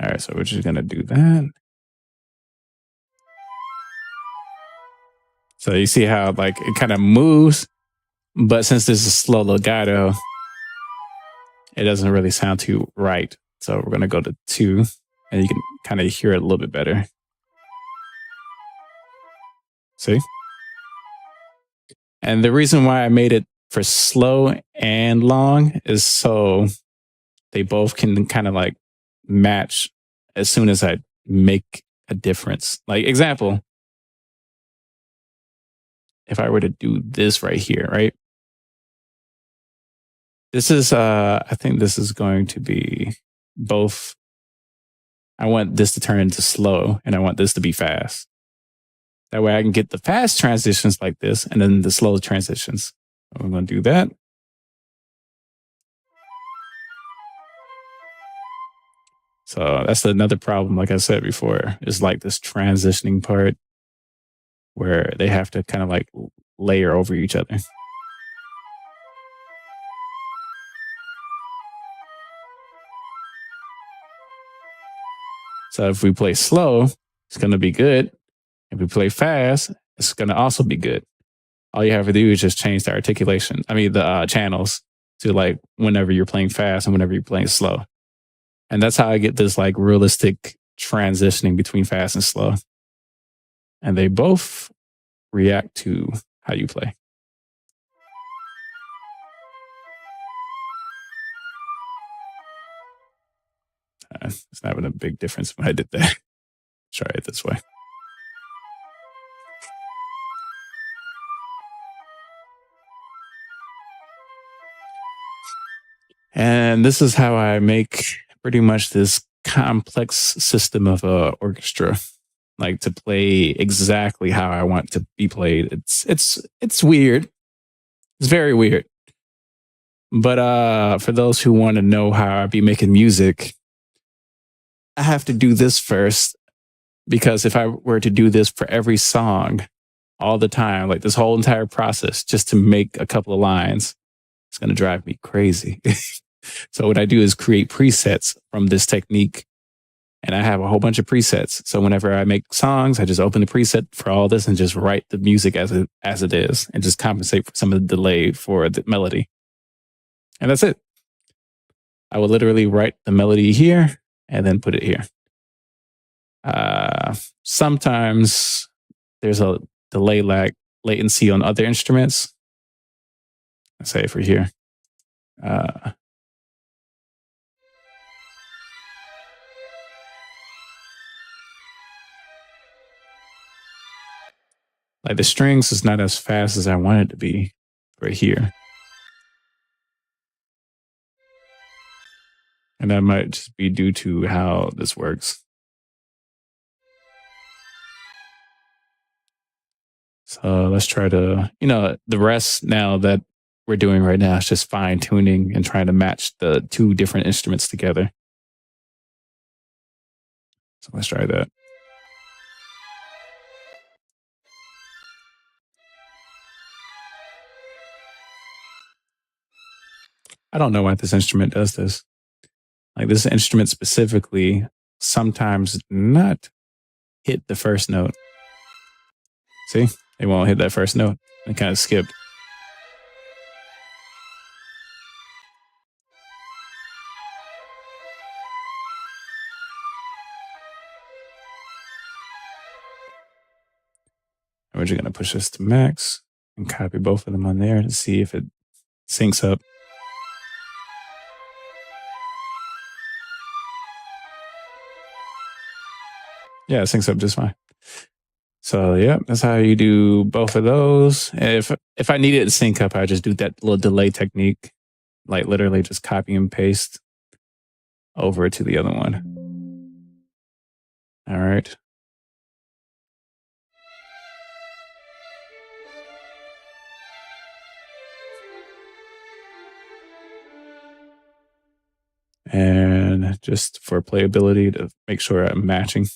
All right, so we're just gonna do that. So you see how like it kind of moves, but since this is slow legato, it doesn't really sound too right. So we're gonna go to 2, and you can kind of hear it a little bit better. See? And the reason why I made it for slow and long is so they both can kind of like match as soon as I make a difference. Like example, if I were to do this right here, right? This is I think this is going to be both. I want this to turn into slow and I want this to be fast. That way I can get the fast transitions like this and then the slow transitions. I'm going to do that. So that's another problem, like I said before, is like this transitioning part where they have to kind of like layer over each other. So if we play slow, it's going to be good. If we play fast, it's going to also be good. All you have to do is just change the articulation. I mean, the channels to like whenever you're playing fast and whenever you're playing slow. And that's how I get this like realistic transitioning between fast and slow. And they both react to how you play. It's not having a big difference when I did that. Try it this way. And this is how I make pretty much this complex system of a orchestra, like to play exactly how I want to be played. It's weird. It's very weird. But for those who want to know how I be making music, I have to do this first, because if I were to do this for every song all the time, like this whole entire process just to make a couple of lines, it's going to drive me crazy. So what I do is create presets from this technique, and I have a whole bunch of presets. So whenever I make songs, I just open the preset for all this and just write the music as it is, and just compensate for some of the delay for the melody. And that's it. I will literally write the melody here and then put it here. Sometimes there's a delay latency on other instruments. Let's say for here. Like the strings is not as fast as I want it to be right here. And that might just be due to how this works. So let's try to, the rest now that we're doing right now is just fine tuning and trying to match the two different instruments together. So let's try that. I don't know why this instrument does this. Like this instrument specifically sometimes not hit the first note. See, they won't hit that first note. It kind of skipped. We're just going to push this to max and copy both of them on there to see if it syncs up. Yeah, it syncs up just fine. So yeah, that's how you do both of those. If I needed to sync up, I just do that little delay technique, like literally just copy and paste over to the other one. All right. And just for playability to make sure I'm matching.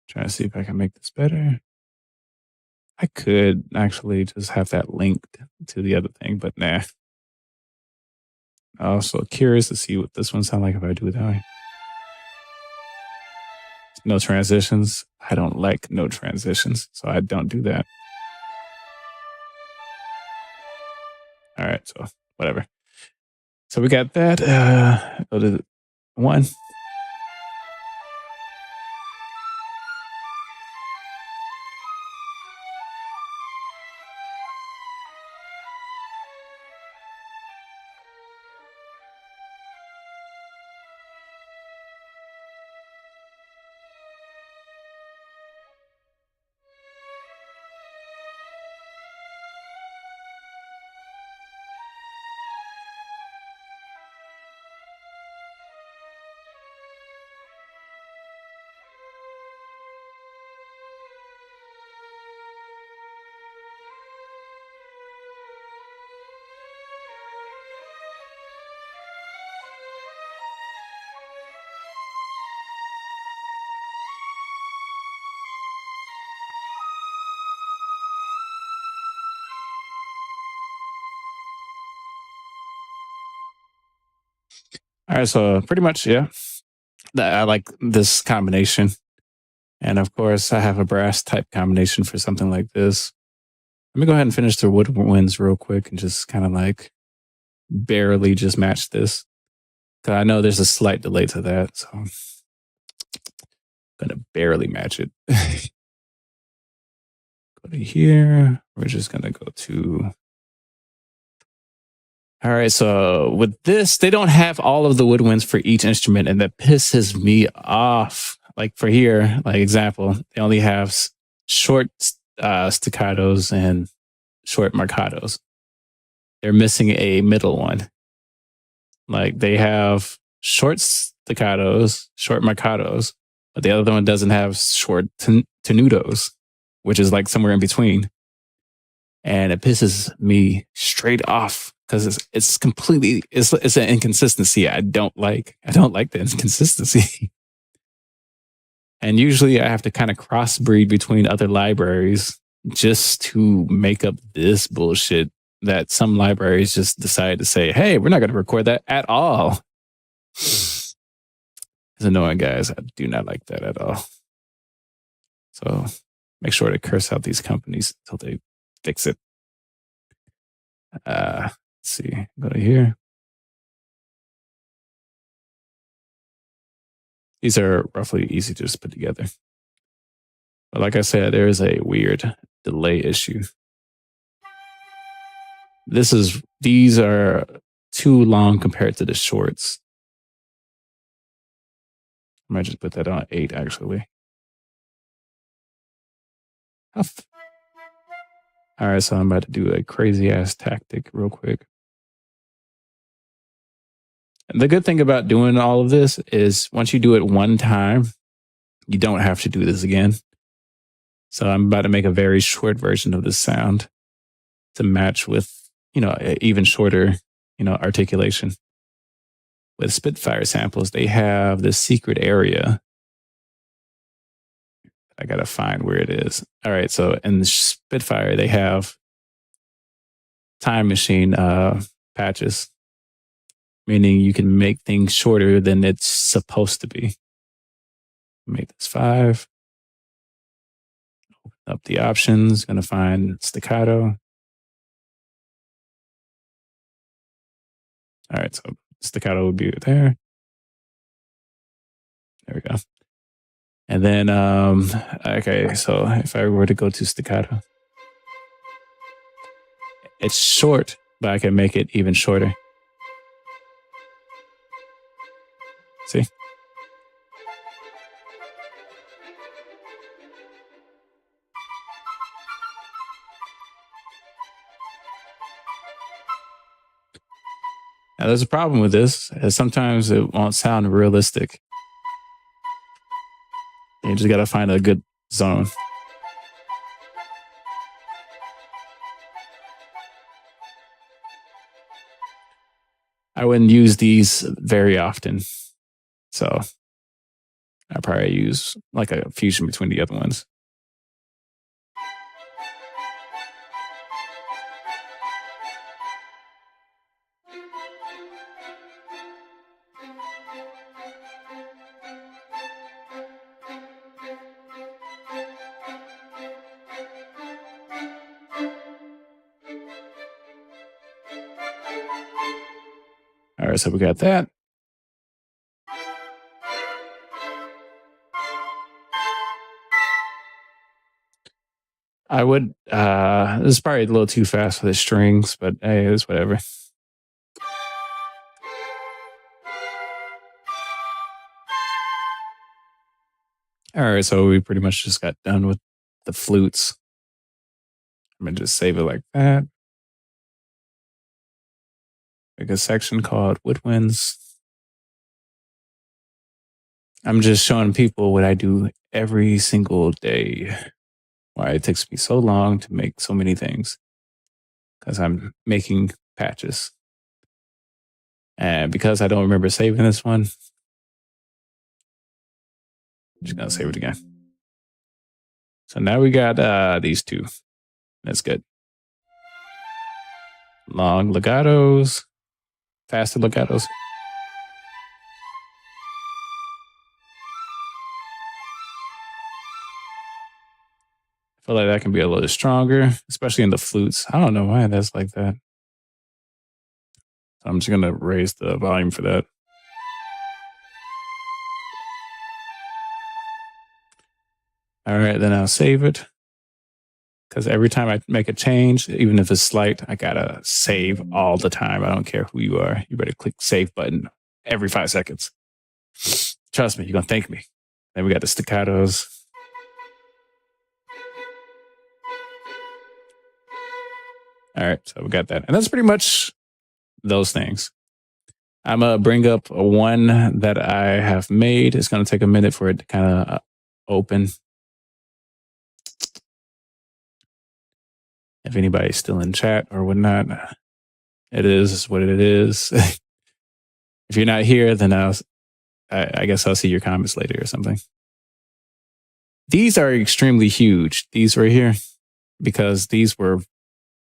Trying to see if I can make this better. I could actually just have that linked to the other thing, but nah. Also curious to see what this one sounds like if I do it that way. No transitions. I don't like no transitions, so I don't do that. All right, so whatever. So we got that. Go to one. All right, so pretty much, yeah. I like this combination. And of course, I have a brass type combination for something like this. Let me go ahead and finish the woodwinds real quick and just kind of like barely just match this. Because I know there's a slight delay to that. So I'm going to barely match it. Go to here. We're just going to go to. All right, so with this, they don't have all of the woodwinds for each instrument, and that pisses me off. Like for here, like example, they only have short staccatos and short marcatos. They're missing a middle one. Like they have short staccatos, short marcatos, but the other one doesn't have short tenutos, which is like somewhere in between. And it pisses me straight off because it's completely it's an inconsistency I don't like. I don't like the inconsistency. And usually I have to kind of crossbreed between other libraries just to make up this bullshit that some libraries just decide to say, hey, we're not going to record that at all. It's annoying, guys. I do not like that at all. So make sure to curse out these companies until they fix it. Let's see, go to here. These are roughly easy to just put together. But like I said, there is a weird delay issue. These are too long compared to the shorts. I might just put that on 8 actually. All right, so I'm about to do a crazy ass tactic real quick. And the good thing about doing all of this is once you do it one time, you don't have to do this again. So I'm about to make a very short version of this sound to match with, even shorter, articulation. With Spitfire samples, they have this secret area. I got to find where it is. All right, so in the Spitfire, they have time machine patches. meaning you can make things shorter than it's supposed to be. Make this 5. Open up the options, gonna find staccato. All right, so staccato would be there. There we go. And then, okay, so if I were to go to staccato, it's short, but I can make it even shorter. See? Now, there's a problem with this, is sometimes it won't sound realistic. You just gotta find a good zone. I wouldn't use these very often, so I probably use like a fusion between the other ones. All right, so we got that. I would, this is probably a little too fast for the strings, but hey, it's whatever. All right, so we pretty much just got done with the flutes. I'm gonna just save it like that. Make a section called woodwinds. I'm just showing people what I do every single day. Why it takes me so long to make so many things. Because I'm making patches. And because I don't remember saving this one, I'm just gonna save it again. So now we got these two. That's good. Long legatos, faster legatos. I feel like that can be a little stronger, especially in the flutes. I don't know why that's like that. So I'm just gonna raise the volume for that. All right, then I'll save it. Because every time I make a change, even if it's slight, I gotta save all the time. I don't care who you are. You better click save button every 5 seconds. Trust me, you're gonna thank me. Then we got the staccatos. All right, so we got that. And that's pretty much those things. I'm gonna bring up one that I have made. It's gonna take a minute for it to kind of open. If anybody's still in chat or whatnot, it is what it is. If you're not here, then I guess I'll see your comments later or something. These are extremely huge, these right here, because these were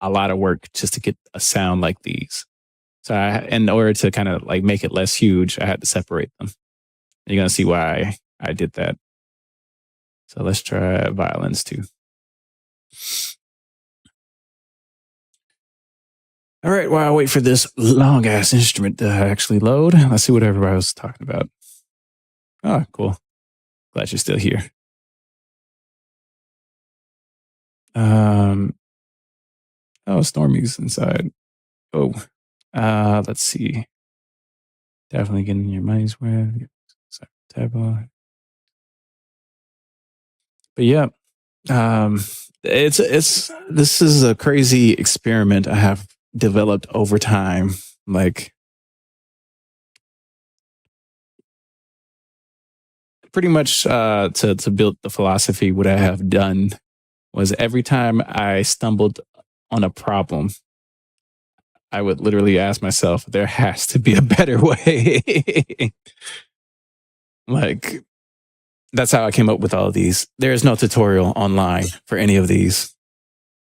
a lot of work just to get a sound like these. So in order to kind of like make it less huge, I had to separate them. You're going to see why I did that. So let's try violins too. All right, while I wait for this long ass instrument to actually load, let's see what everybody was talking about. Oh, cool. Glad you're still here. Oh, Stormy's inside. Oh, let's see. Definitely getting your money's worth. But yeah, this is a crazy experiment I have developed over time. Like, pretty much to build the philosophy, what I have done was every time I stumbled on a problem, I would literally ask myself, there has to be a better way. Like, that's how I came up with all of these. There is no tutorial online for any of these.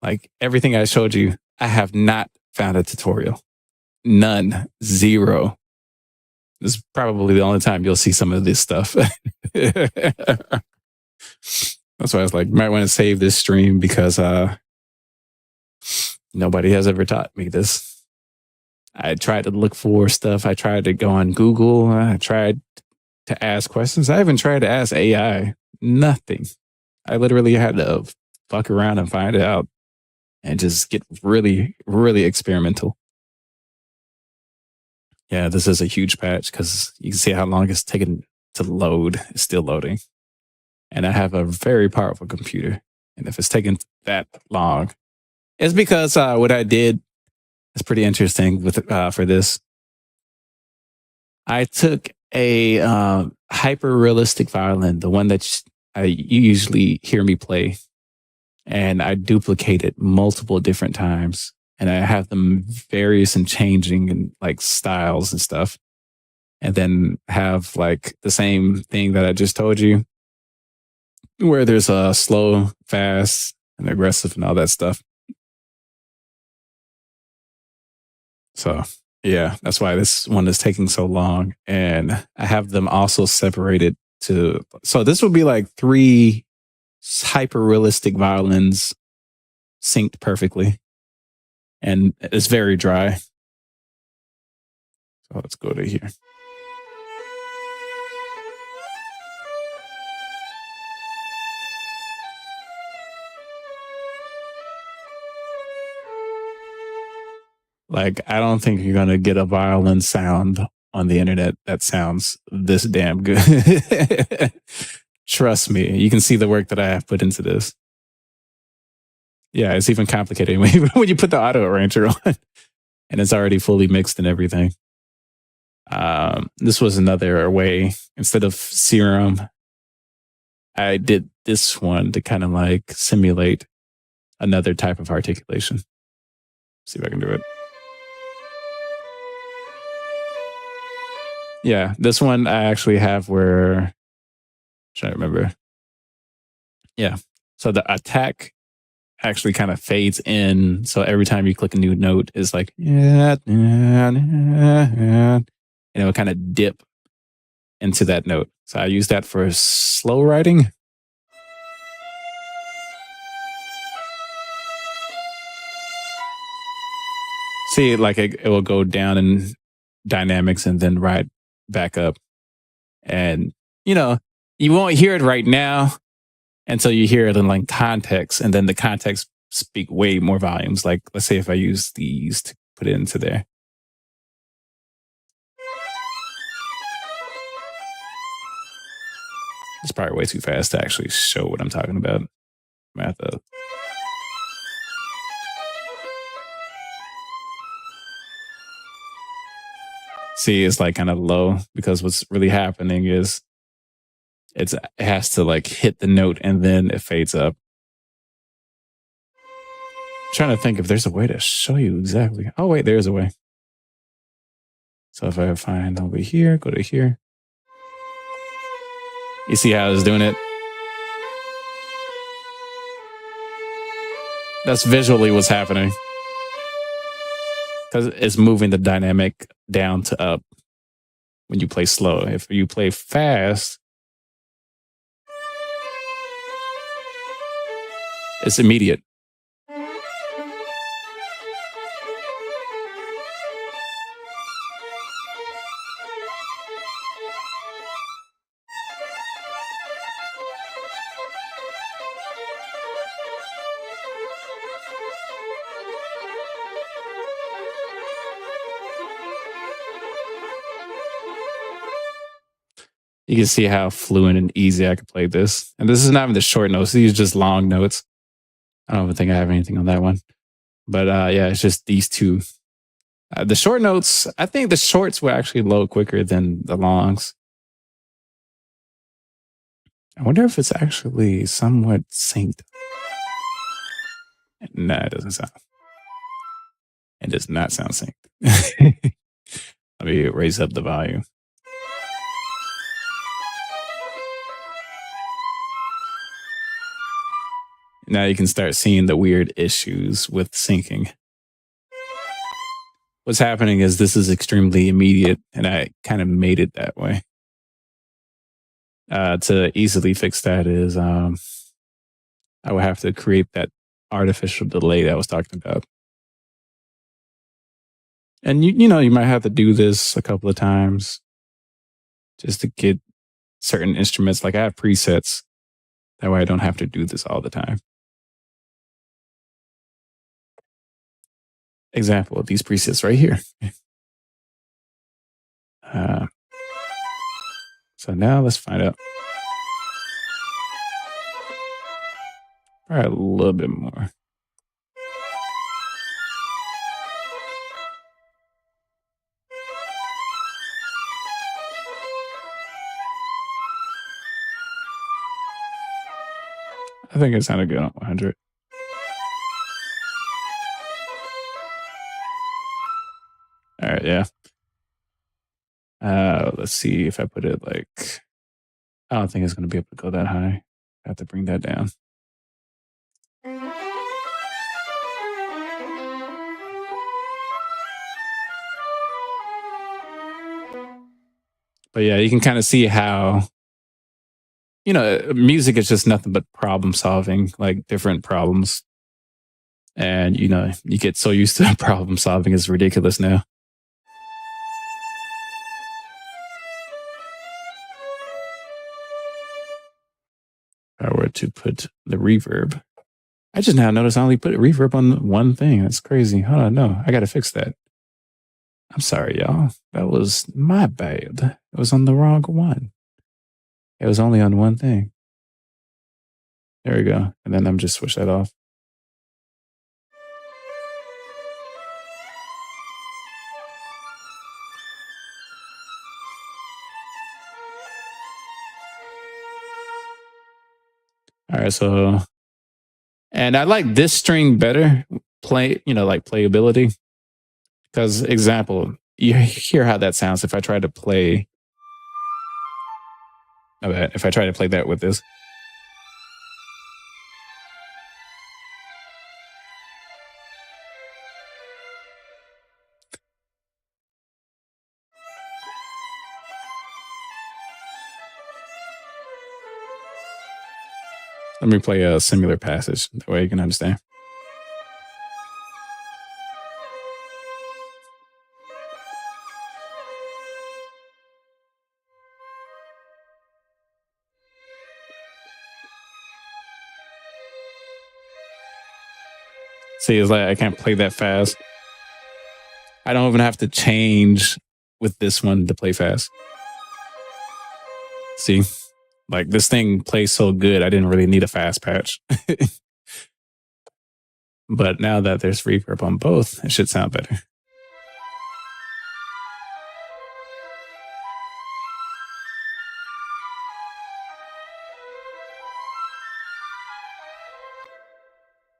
Like, everything I showed you, I have not found a tutorial. None. Zero. This is probably the only time you'll see some of this stuff. That's why I was like, might want to save this stream because nobody has ever taught me this. I tried to look for stuff. I tried to go on Google. I tried to ask questions. I even tried to ask AI. Nothing. I literally had to fuck around and find it out and just get really, really experimental. Yeah, this is a huge patch because you can see how long it's taken to load. It's still loading. And I have a very powerful computer. And if it's taking that long, it's because what I did is pretty interesting with for this. I took a hyper realistic violin, the one that you usually hear me play, and I duplicate it multiple different times. And I have them various and changing and like styles and stuff. And then have like the same thing that I just told you, where there's a slow, fast, and aggressive and all that stuff. So yeah, that's why this one is taking so long. And I have them also separated to, so this would be like 3 hyper realistic violins synced perfectly. And it's very dry. So let's go to here. Like, I don't think you're going to get a violin sound on the internet that sounds this damn good. Trust me. You can see the work that I have put into this. Yeah, it's even complicated when you put the auto arranger on and it's already fully mixed and everything. This was another way. Instead of Serum, I did this one to kind of like simulate another type of articulation. See if I can do it. Yeah, this one I actually have where, I'm trying to remember. Yeah, so the attack actually kind of fades in. So every time you click a new note, it's like, and it will kind of dip into that note. So I use that for slow writing. See, like it will go down in dynamics and then right back up. And, you know, you won't hear it right now until you hear it in like context. And then the context speak way more volumes. Like, let's say if I use these to put it into there. It's probably way too fast to actually show what I'm talking about. Math up. See, it's like kind of low because what's really happening is it has to like hit the note and then it fades up. I'm trying to think if there's a way to show you exactly. Oh wait, there's a way. So if I find over here, go to here. You see how it's doing it? That's visually what's happening. Because it's moving the dynamic down to up when you play slow. If you play fast, it's immediate. You can see how fluent and easy I could play this. And this is not even the short notes. These are just long notes. I don't even think I have anything on that one. But yeah, it's just these two. The short notes, I think the shorts will actually load quicker than the longs. I wonder if it's actually somewhat synced. Nah, it doesn't sound. It does not sound synced. Let me raise up the volume. Now you can start seeing the weird issues with syncing. what's happening is this is extremely immediate, and I kind of made it that way. To easily fix that is I would have to create that artificial delay that I was talking about. And you might have to do this a couple of times just to get certain instruments. Like I have presets. That way I don't have to do this all the time. Example of these presets right here. So now let's find out. All right, a little bit more. I think it sounded good on 100. All right, yeah. Let's see if I put it like, I don't think it's going to be able to go that high. I have to bring that down. But yeah, you can kind of see how, music is just nothing but problem solving, like different problems. And, you get so used to problem solving, it's ridiculous now. If I were to put the reverb, I just now noticed I only put reverb on one thing. That's crazy. Hold on, no, I got to fix that. I'm sorry, y'all. That was my bad. It was on the wrong one. It was only on one thing. There we go. And then I'm just switch that off. All right, so, and I like this string better, like playability. Because example, you hear how that sounds if I try to play. If I try to play that with this. Let me play a similar passage. That way you can understand. See, it's like I can't play that fast. I don't even have to change with this one to play fast. See? Like this thing plays so good, I didn't really need a fast patch. But now that there's reverb on both, it should sound better.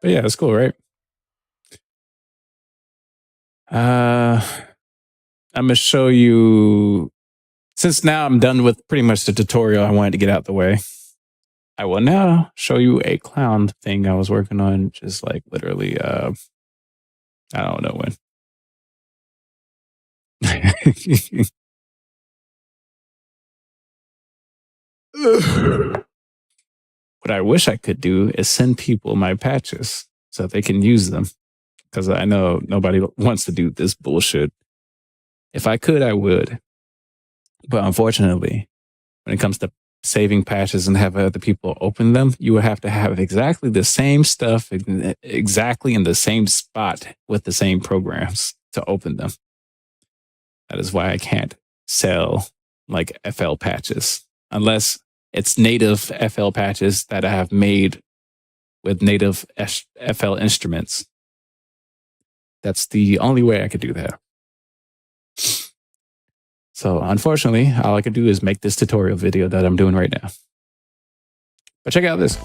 But yeah, it's cool, right? I'm going to show you, since now I'm done with pretty much the tutorial I wanted to get out the way, I will now show you a clown thing I was working on, just like literally, I don't know when. What I wish I could do is send people my patches so that they can use them. Because I know nobody wants to do this bullshit. If I could, I would. But unfortunately, when it comes to saving patches and have other people open them, you would have to have exactly the same stuff, exactly in the same spot with the same programs to open them. That is why I can't sell like FL patches unless it's native FL patches that I have made with native FL instruments. That's the only way I could do that. So unfortunately, all I can do is make this tutorial video that I'm doing right now. But check out this.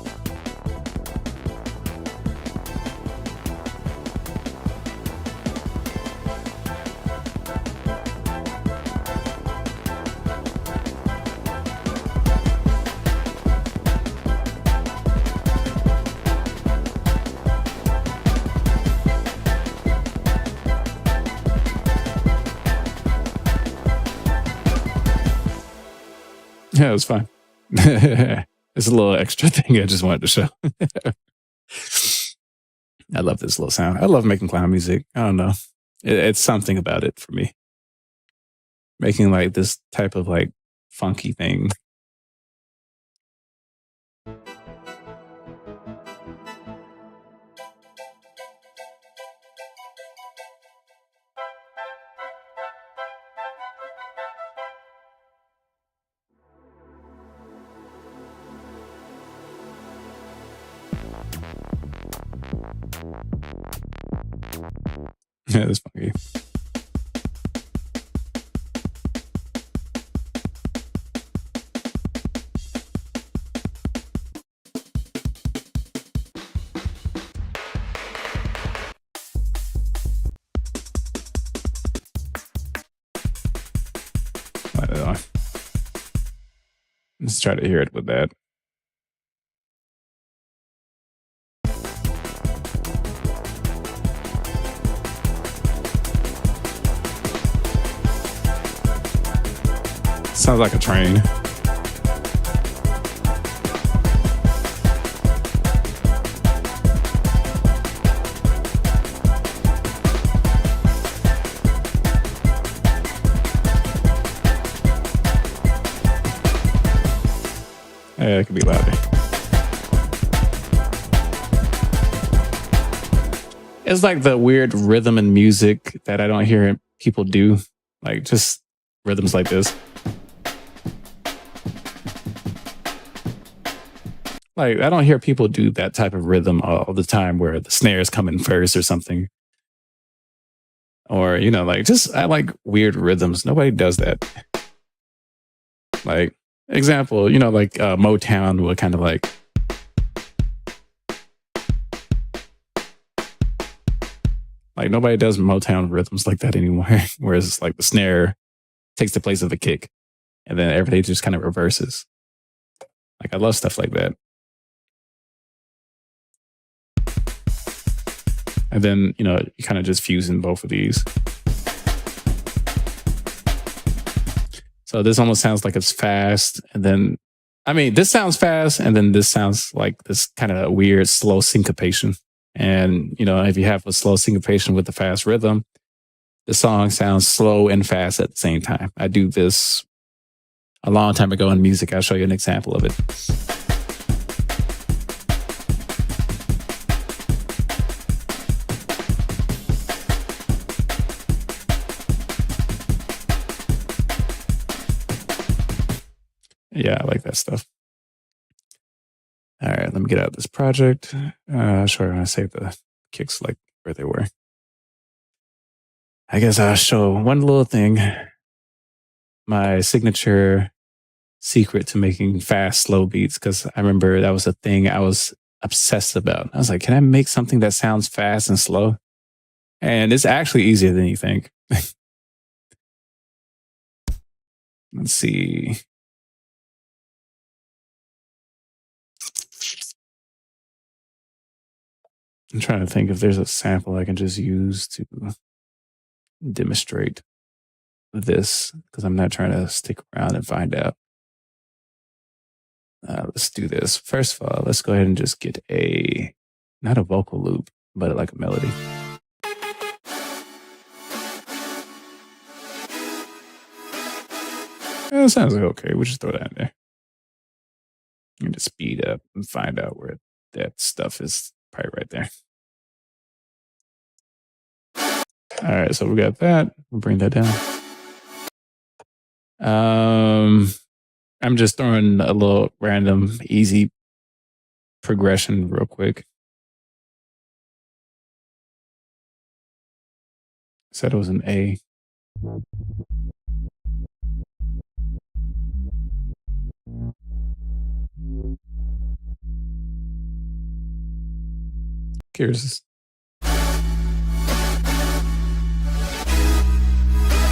Yeah, it was fun. It's a little extra thing I just wanted to show. I love this little sound. I love making clown music. I don't know. It's something about it for me. Making like this type of like funky thing. Yeah, it's funky. I don't know. Let's try to hear it with that. Sounds like a train. Yeah, it could be louder. It's like the weird rhythm and music that I don't hear people do. Like just rhythms like this. Like I don't hear people do that type of rhythm all the time where the snares come in first or something. Or, like just I like weird rhythms. Nobody does that. Like example, like Motown would kind of like nobody does Motown rhythms like that anymore. Whereas like the snare takes the place of the kick and then everything just kind of reverses. Like I love stuff like that. And then, you kind of just fuse in both of these. So this almost sounds like it's fast. And then, this sounds fast. And then this sounds like this kind of weird, slow syncopation. And, if you have a slow syncopation with the fast rhythm, the song sounds slow and fast at the same time. I do this a long time ago in music. I'll show you an example of it. Yeah, I like that stuff. All right, let me get out of this project. Sure, I saved the kicks like where they were. I guess I'll show one little thing. My signature secret to making fast, slow beats, because I remember that was a thing I was obsessed about. I was like, can I make something that sounds fast and slow? And it's actually easier than you think. Let's see. I'm trying to think if there's a sample I can just use to demonstrate this, because I'm not trying to stick around and find out. Let's do this. First of all, let's go ahead and just get not a vocal loop, but like a melody. It sounds like okay. We'll just throw that in there. And just speed up and find out where that stuff is. Probably right there. All right, so we got that. We'll bring that down. I'm just throwing a little random, easy progression real quick. Said it was an A. Curious.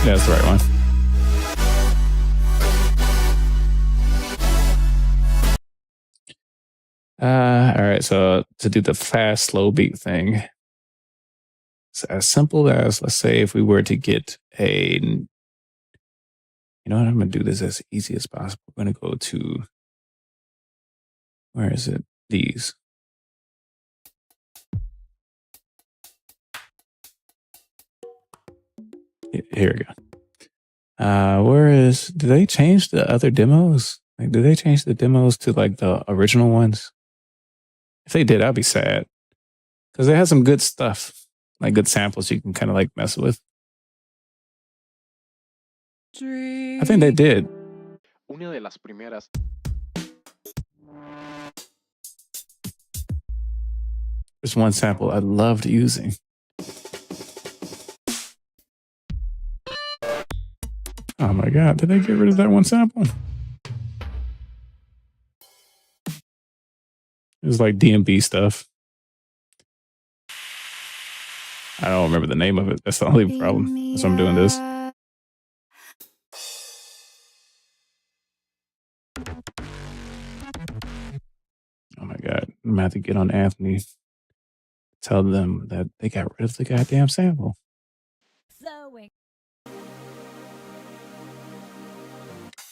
Yeah, that's the right one. All right, so to do the fast, slow beat thing, it's as simple as, let's say, if we were to get a You know what? I'm going to do this as easy as possible. I'm going to go to, where is it? These. Here we go. Do they change the other demos? Like, do they change the demos to like the original ones? If they did, I'd be sad. Because they had some good stuff, like good samples you can kind of like mess with. I think they did. Una de las primeras. There's one sample I loved using. Oh my God, did they get rid of that one sample? It was like DMB stuff. I don't remember the name of it. That's the only problem. That's why I'm doing this. Oh my God. I'm gonna have to get on Anthony. Tell them that they got rid of the goddamn sample.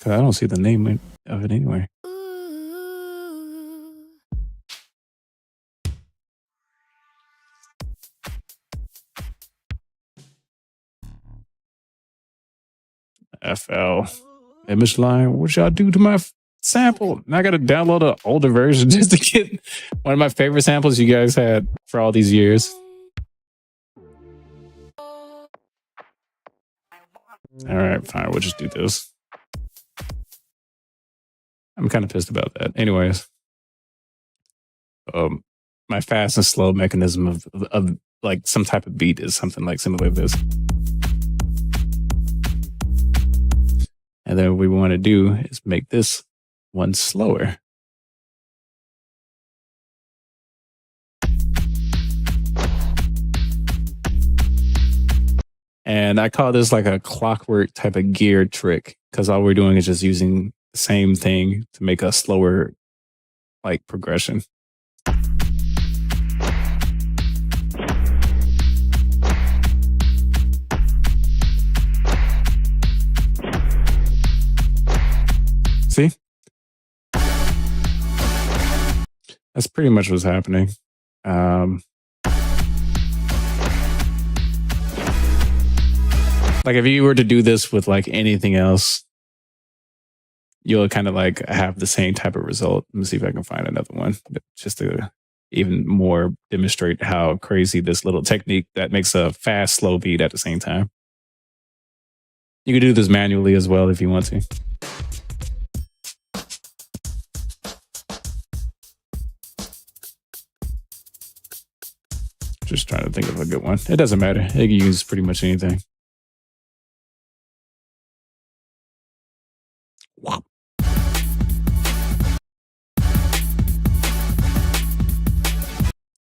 Cause I don't see the name of it anywhere. FL image line. What y'all do to my sample? And I got to download an older version just to get one of my favorite samples you guys had for all these years. All right, fine. We'll just do this. I'm kind of pissed about that. Anyways, my fast and slow mechanism of like some type of beat is something like similar to this. And then what we want to do is make this one slower. And I call this like a clockwork type of gear trick because all we're doing is just using the same thing to make a slower like progression. See? That's pretty much what's happening. Like if you were to do this with like anything else, you'll kind of like have the same type of result. Let me see if I can find another one just to even more demonstrate how crazy this little technique that makes a fast, slow beat at the same time. You can do this manually as well if you want to. Just trying to think of a good one. It doesn't matter. You can use pretty much anything. Wow.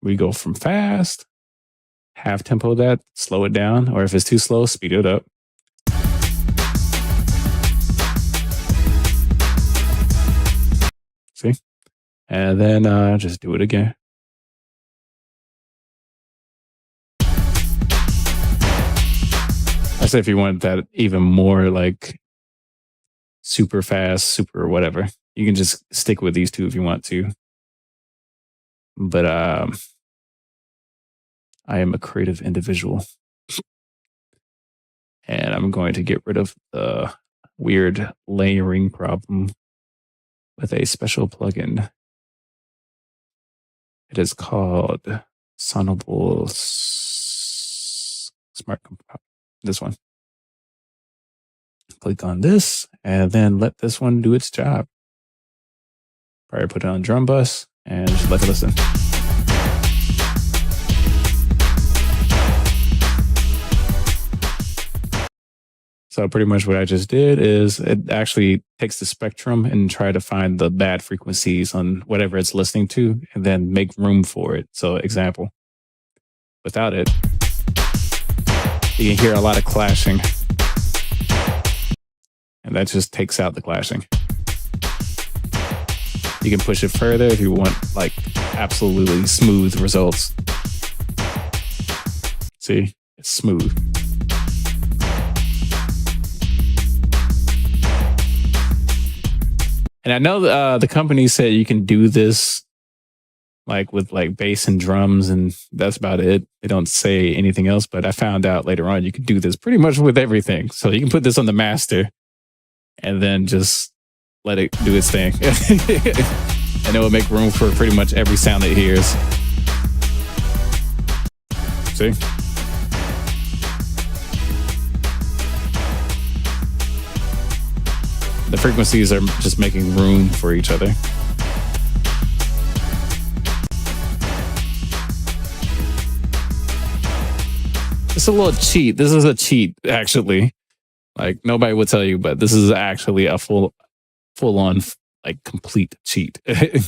We go from fast, half tempo that, slow it down, or if it's too slow, speed it up. See? And then just do it again. I say if you want that even more like super fast, super whatever, you can just stick with these two if you want to. But I am a creative individual. And I'm going to get rid of the weird layering problem with a special plugin. It is called Sonable Smart Comp. This one. Click on this and then let this one do its job. Probably put it on drum bus and just let it listen. So pretty much what I just did is it actually takes the spectrum and try to find the bad frequencies on whatever it's listening to and then make room for it. So example, without it, you can hear a lot of clashing. And that just takes out the clashing. You can push it further if you want like absolutely smooth results. See, it's smooth. And I know the company said you can do this like with like bass and drums, and that's about it. They don't say anything else, but I found out later on you can do this pretty much with everything. So you can put this on the master and then just let it do its thing. And it will make room for pretty much every sound it hears. See? The frequencies are just making room for each other. It's a little cheat. This is a cheat, actually. Like nobody would tell you, but this is actually a full on, like complete cheat. To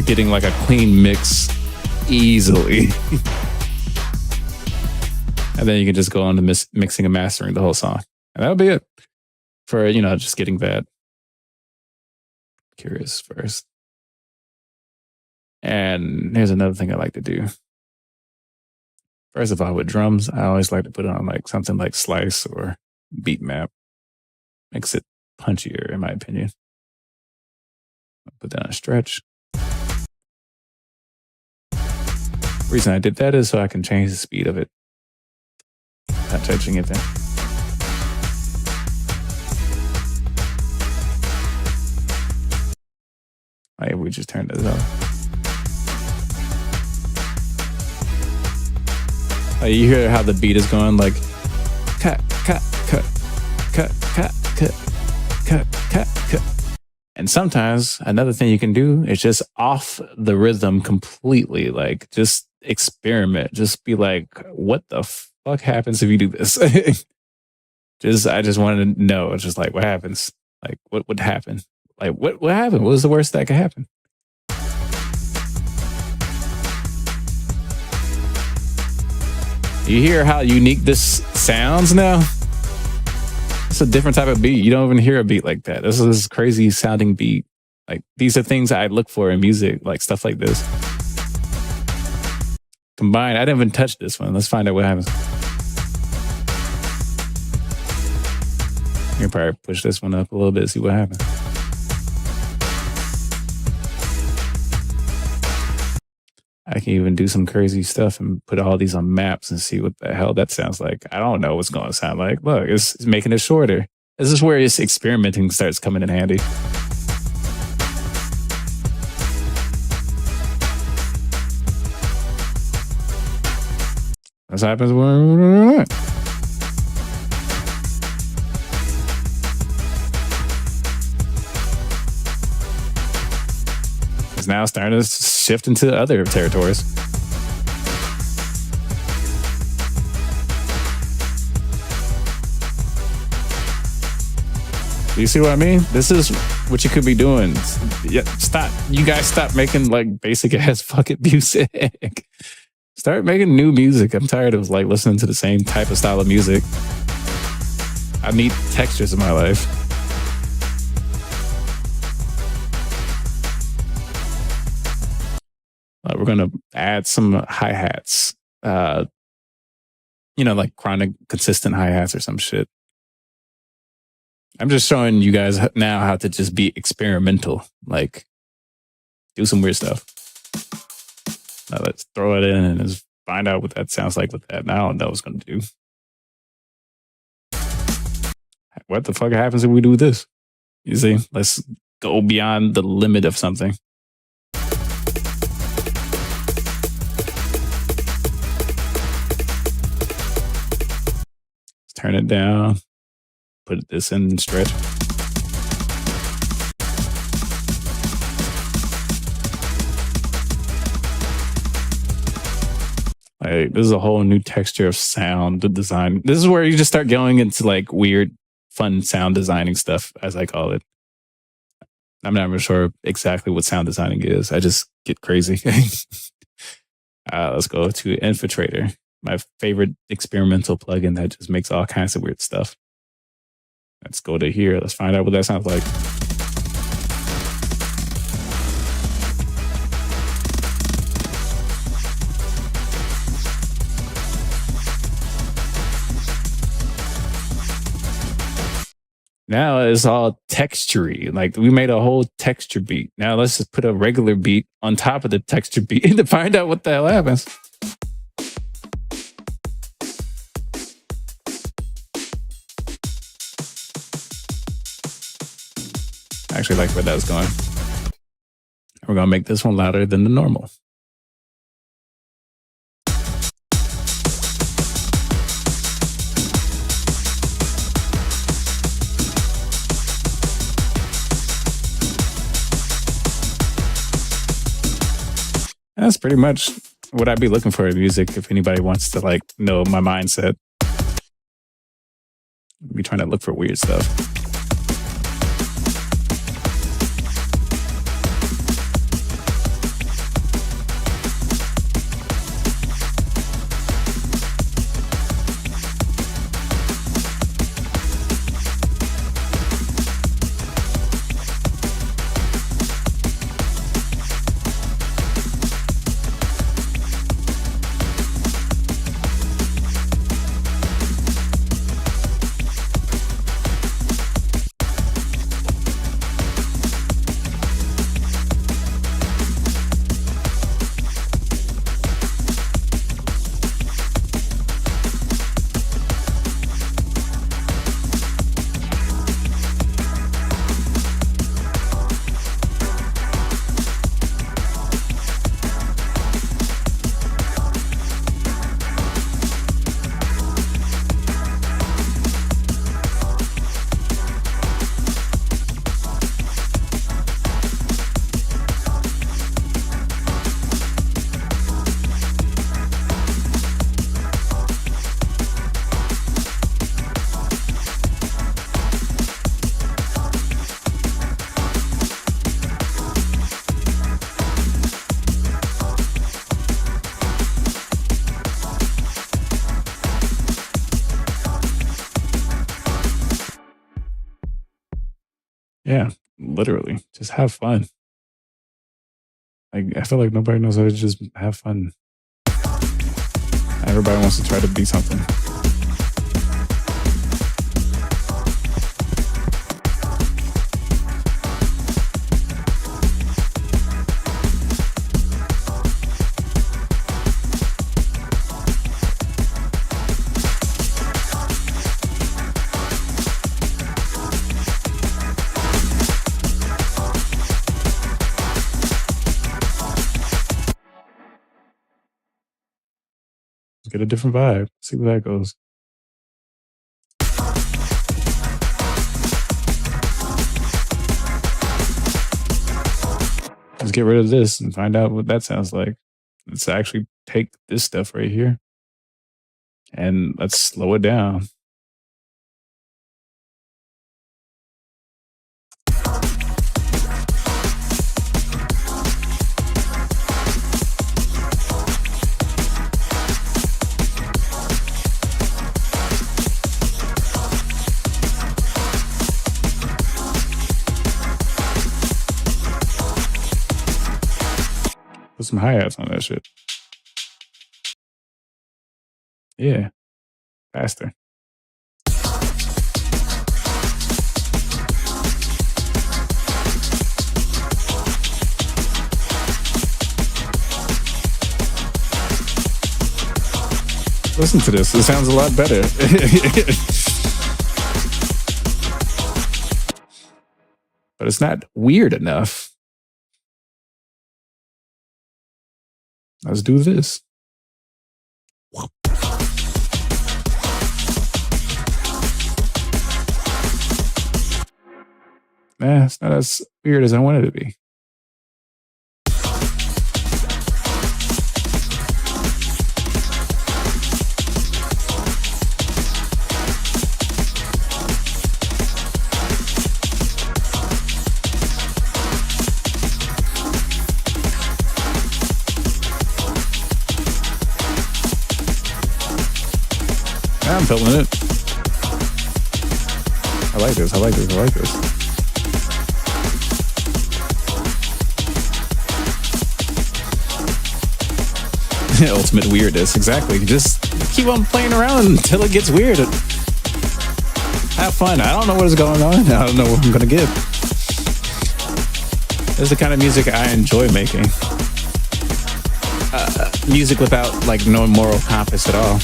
getting like a clean mix easily. And then you can just go on to mixing and mastering the whole song. And that'll be it for, just getting that. Curious first. And here's another thing I like to do. First of all, with drums, I always like to put on like something like Slice or Beat Map. Makes it punchier, in my opinion. I'll put that on Stretch. The reason I did that is so I can change the speed of it. Not touching it there. Maybe we just turned this off. You hear how the beat is going like cut, cut, cut, cut, cut, cut, cut, cut, cut. And sometimes another thing you can do is just off the rhythm completely. Like just experiment. Just be like, what the fuck happens if you do this? I just wanted to know. It's just like, what happens? Like, what would happen? Like, what happened? What was the worst that could happen? You hear how unique this sounds now? It's a different type of beat. You don't even hear a beat like that. This is crazy sounding beat. Like these are things I look for in music, like stuff like this. Combined, I didn't even touch this one. Let's find out what happens. You can probably push this one up a little bit, see what happens. I can even do some crazy stuff and put all these on maps and see what the hell that sounds like. I don't know what's going to sound like. Look, it's making it shorter. This is where this experimenting starts coming in handy. This happens when... It's now starting to shift into other territories. Do you see what I mean? This is what you could be doing. Yeah, stop. You guys stop making like basic ass fucking music. Start making new music. I'm tired of like listening to the same type of style of music. I need textures in my life. We're going to add some hi-hats, like chronic consistent hi-hats or some shit. I'm just showing you guys now how to just be experimental, like do some weird stuff. Now let's throw it in and just find out what that sounds like with that. Now I don't know what it's going to do. What the fuck happens if we do this? You see, let's go beyond the limit of something. Turn it down, put this in Stretch. Like, this is a whole new texture of sound design. This is where you just start going into like weird, fun sound designing stuff, as I call it. I'm not even sure exactly what sound designing is. I just get crazy. Let's go to Infiltrator. My favorite experimental plugin that just makes all kinds of weird stuff. Let's go to here. Let's find out what that sounds like. Now it's all textury. Like we made a whole texture beat. Now let's just put a regular beat on top of the texture beat to find out what the hell happens. I actually like where that was going. We're going to make this one louder than the normal. That's pretty much what I'd be looking for in music if anybody wants to like know my mindset. I'd be trying to look for weird stuff. Yeah, literally. Just have fun. Like I feel like nobody knows how to just have fun. Everybody wants to try to be something. Get a different vibe. See where that goes. Let's get rid of this and find out what that sounds like. Let's actually take this stuff right here and let's slow it down. Put some hi-hats on that shit. Yeah. Faster. Listen to this. It sounds a lot better. But it's not weird enough. Let's do this. Nah, it's not as weird as I wanted it to be. I'm feeling it. I like this. I like this. I like this. Ultimate weirdness. Exactly. Just keep on playing around until it gets weird. have fun. I don't know what is going on. I don't know what I'm gonna get. This is the kind of music I enjoy making. Music without like no moral compass at all.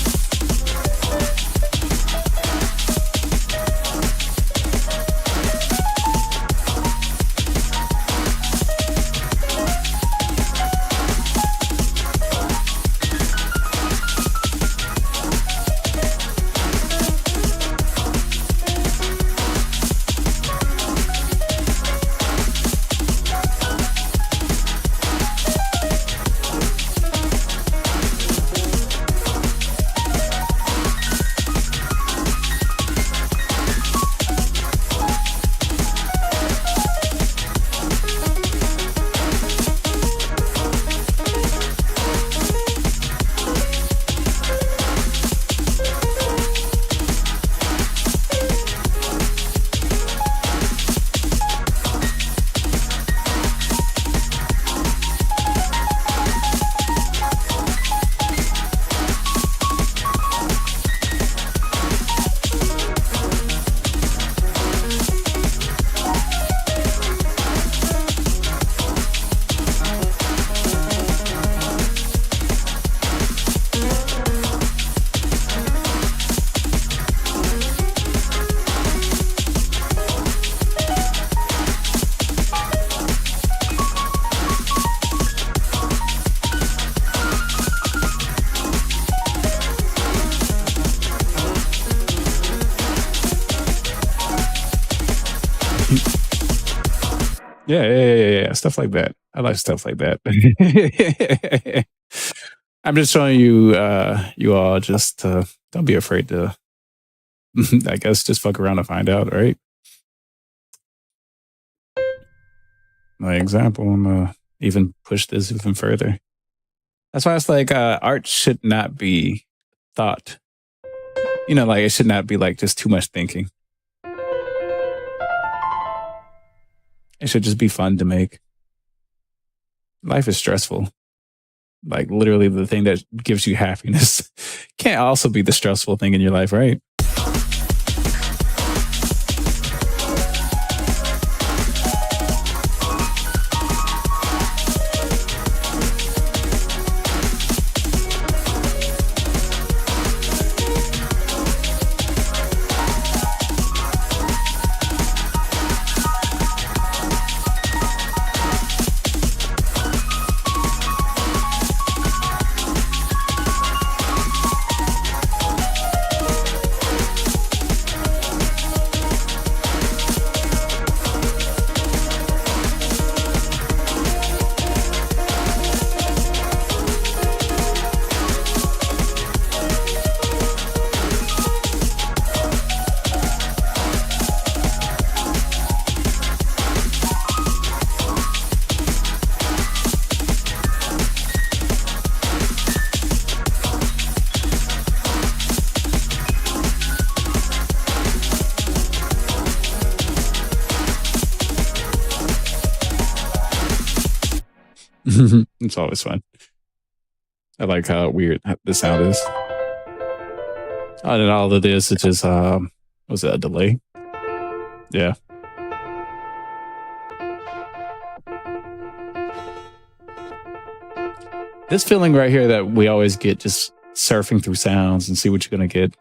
Yeah. Stuff like that. I like stuff like that. I'm just showing you, you all just don't be afraid to, I guess, just fuck around and find out, right? My example, I'm even push this even further. That's why it's like art should not be thought. You know, like it should not be like just too much thinking. It should just be fun to make. Life is stressful. Like literally the thing that gives you happiness can't also be the stressful thing in your life, right? It's always fun. I like how weird the sound is. And all of this is just was it a delay? Yeah. This feeling right here that we always get just surfing through sounds and see what you're gonna get.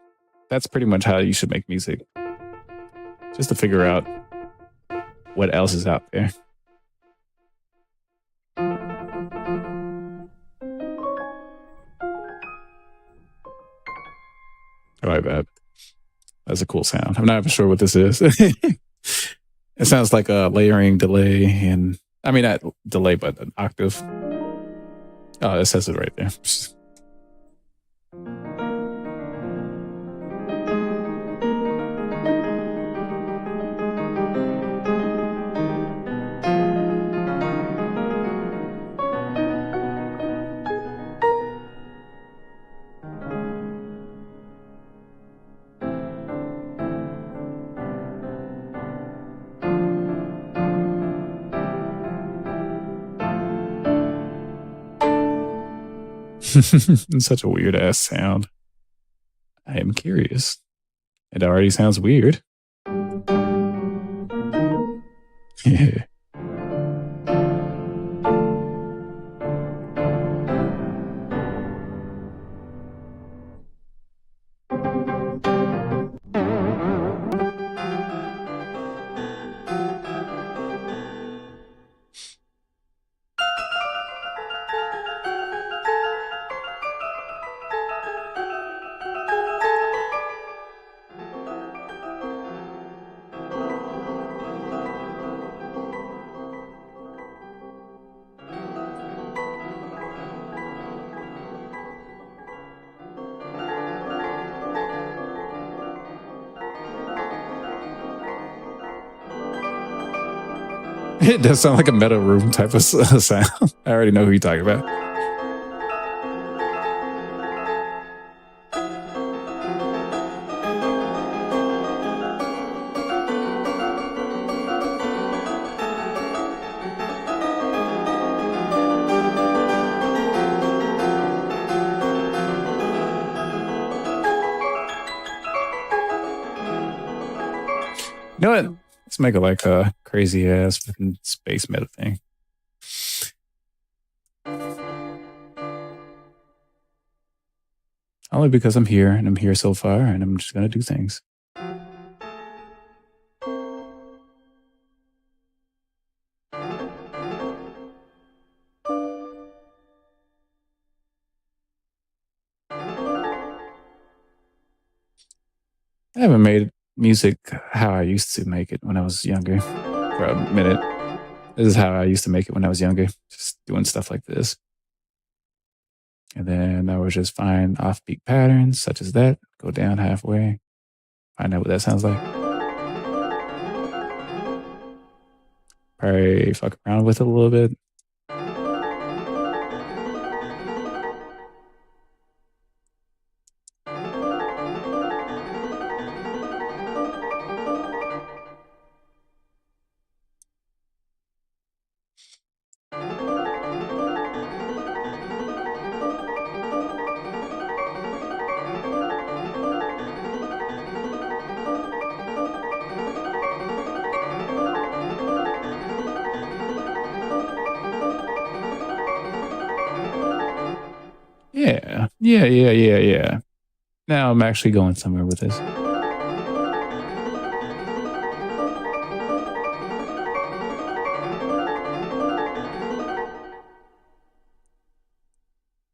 That's pretty much how you should make music. Just to figure out what else is out there. Oh, I bet. That's a cool sound. I'm not even sure what this is. It sounds like a layering delay and I mean not delay, but an octave. Oh, it says it right there. It's such a weird ass sound. I am curious. It already sounds weird. Yeah. It does sound like a metal room type of sound. I already know who you're talking about. You know what? Let's make it like a crazy ass fucking space metal thing. Only because I'm here and I'm here so far and I'm just gonna do things. I haven't made music how I used to make it when I was younger for a minute. This is how I used to make it when I was younger, just doing stuff like this. And then I would just find offbeat patterns such as that, go down halfway, find out what that sounds like. Probably fuck around with it a little bit. Yeah. Now I'm actually going somewhere with this.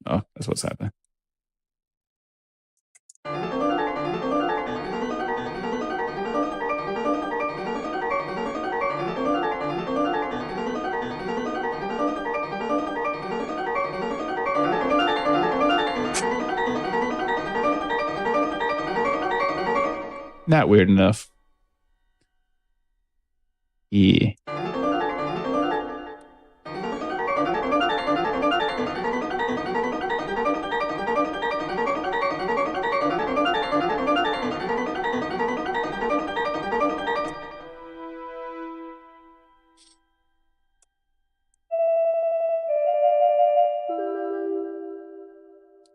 Oh, that's what's happening. Not weird enough. Yeah.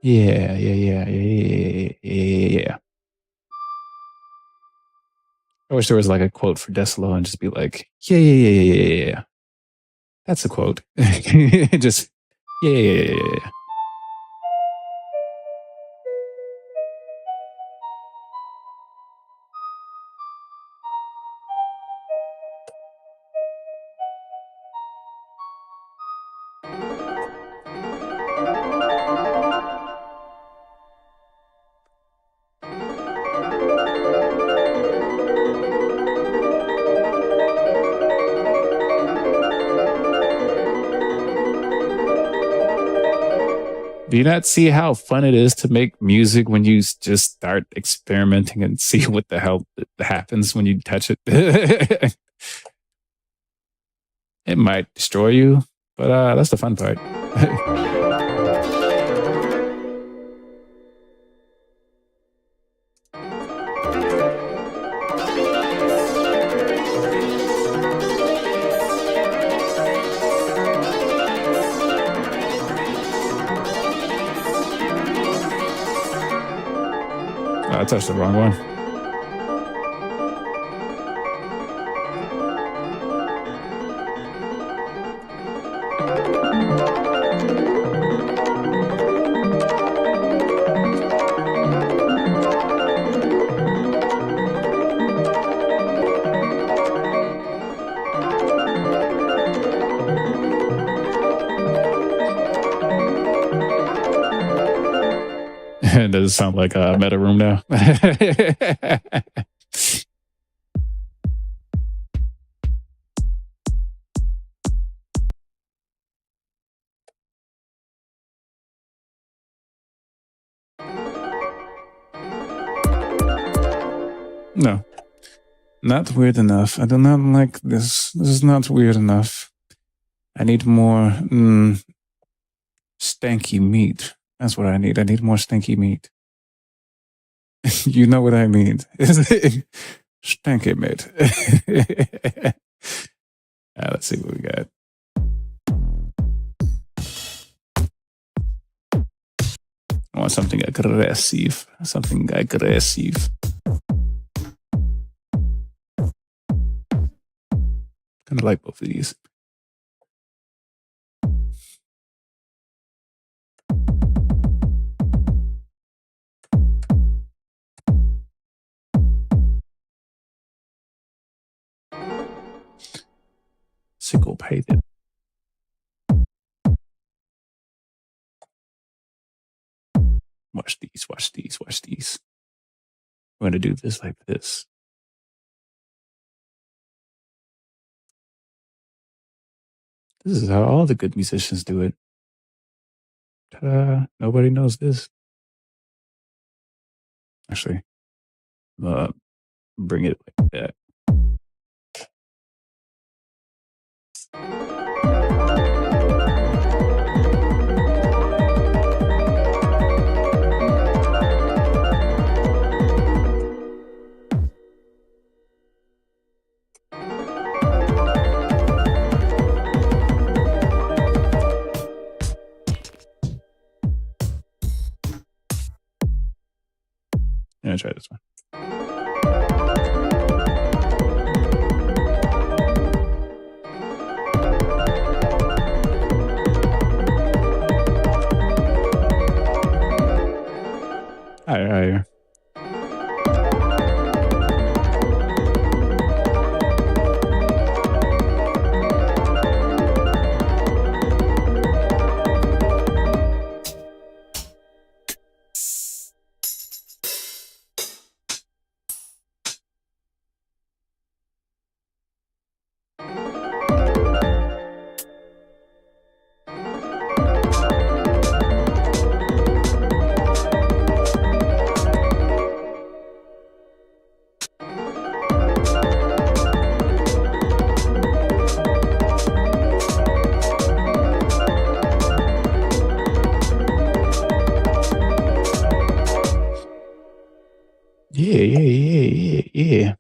Yeah. I wish there was like a quote for Decilo and just be like, yeah. That's a quote. Just, yeah. Do you not see how fun it is to make music when you just start experimenting and see what the hell happens when you touch it? It might destroy you, but that's the fun part. I touched the wrong one. Does it sound like a meta room now? No, not weird enough. I do not like this. This is not weird enough. I need more stanky meat. That's what I need. I need more stanky meat. You know what I mean. Stanky meat. Let's see what we got. I want something aggressive. Something aggressive. Kind of like both of these. Syncopated. Watch these, watch these, watch these. We're going to do this like this. This is how all the good musicians do it. Ta-da. Nobody knows this. Actually, bring it like that. I'm gonna try this one. Higher. Yeah.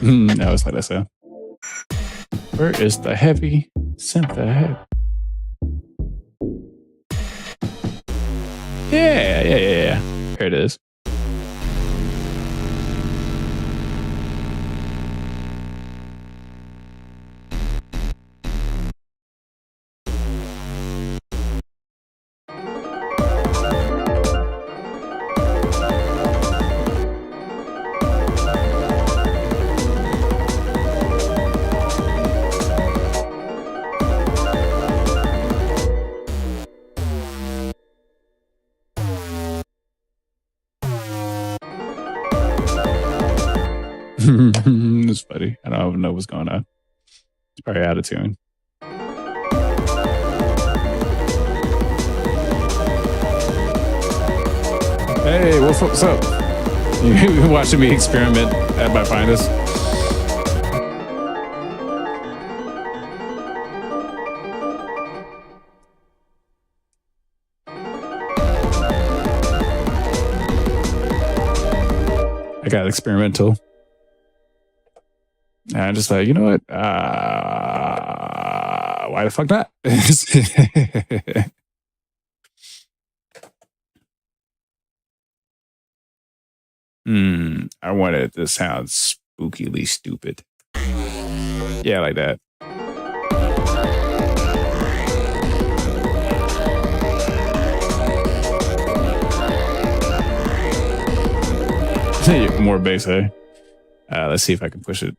That was like that sound. Where is the heavy synth ahead? Yeah. Here it is. It's funny. I don't even know what's going on. It's probably out of tune. Hey, what's up? You watching me experiment at my finest? I got experimental. And I'm just like, you know what? Why the fuck not? I wanted it to sound spookily stupid. Yeah, like that. More bass, eh? Let's see if I can push it.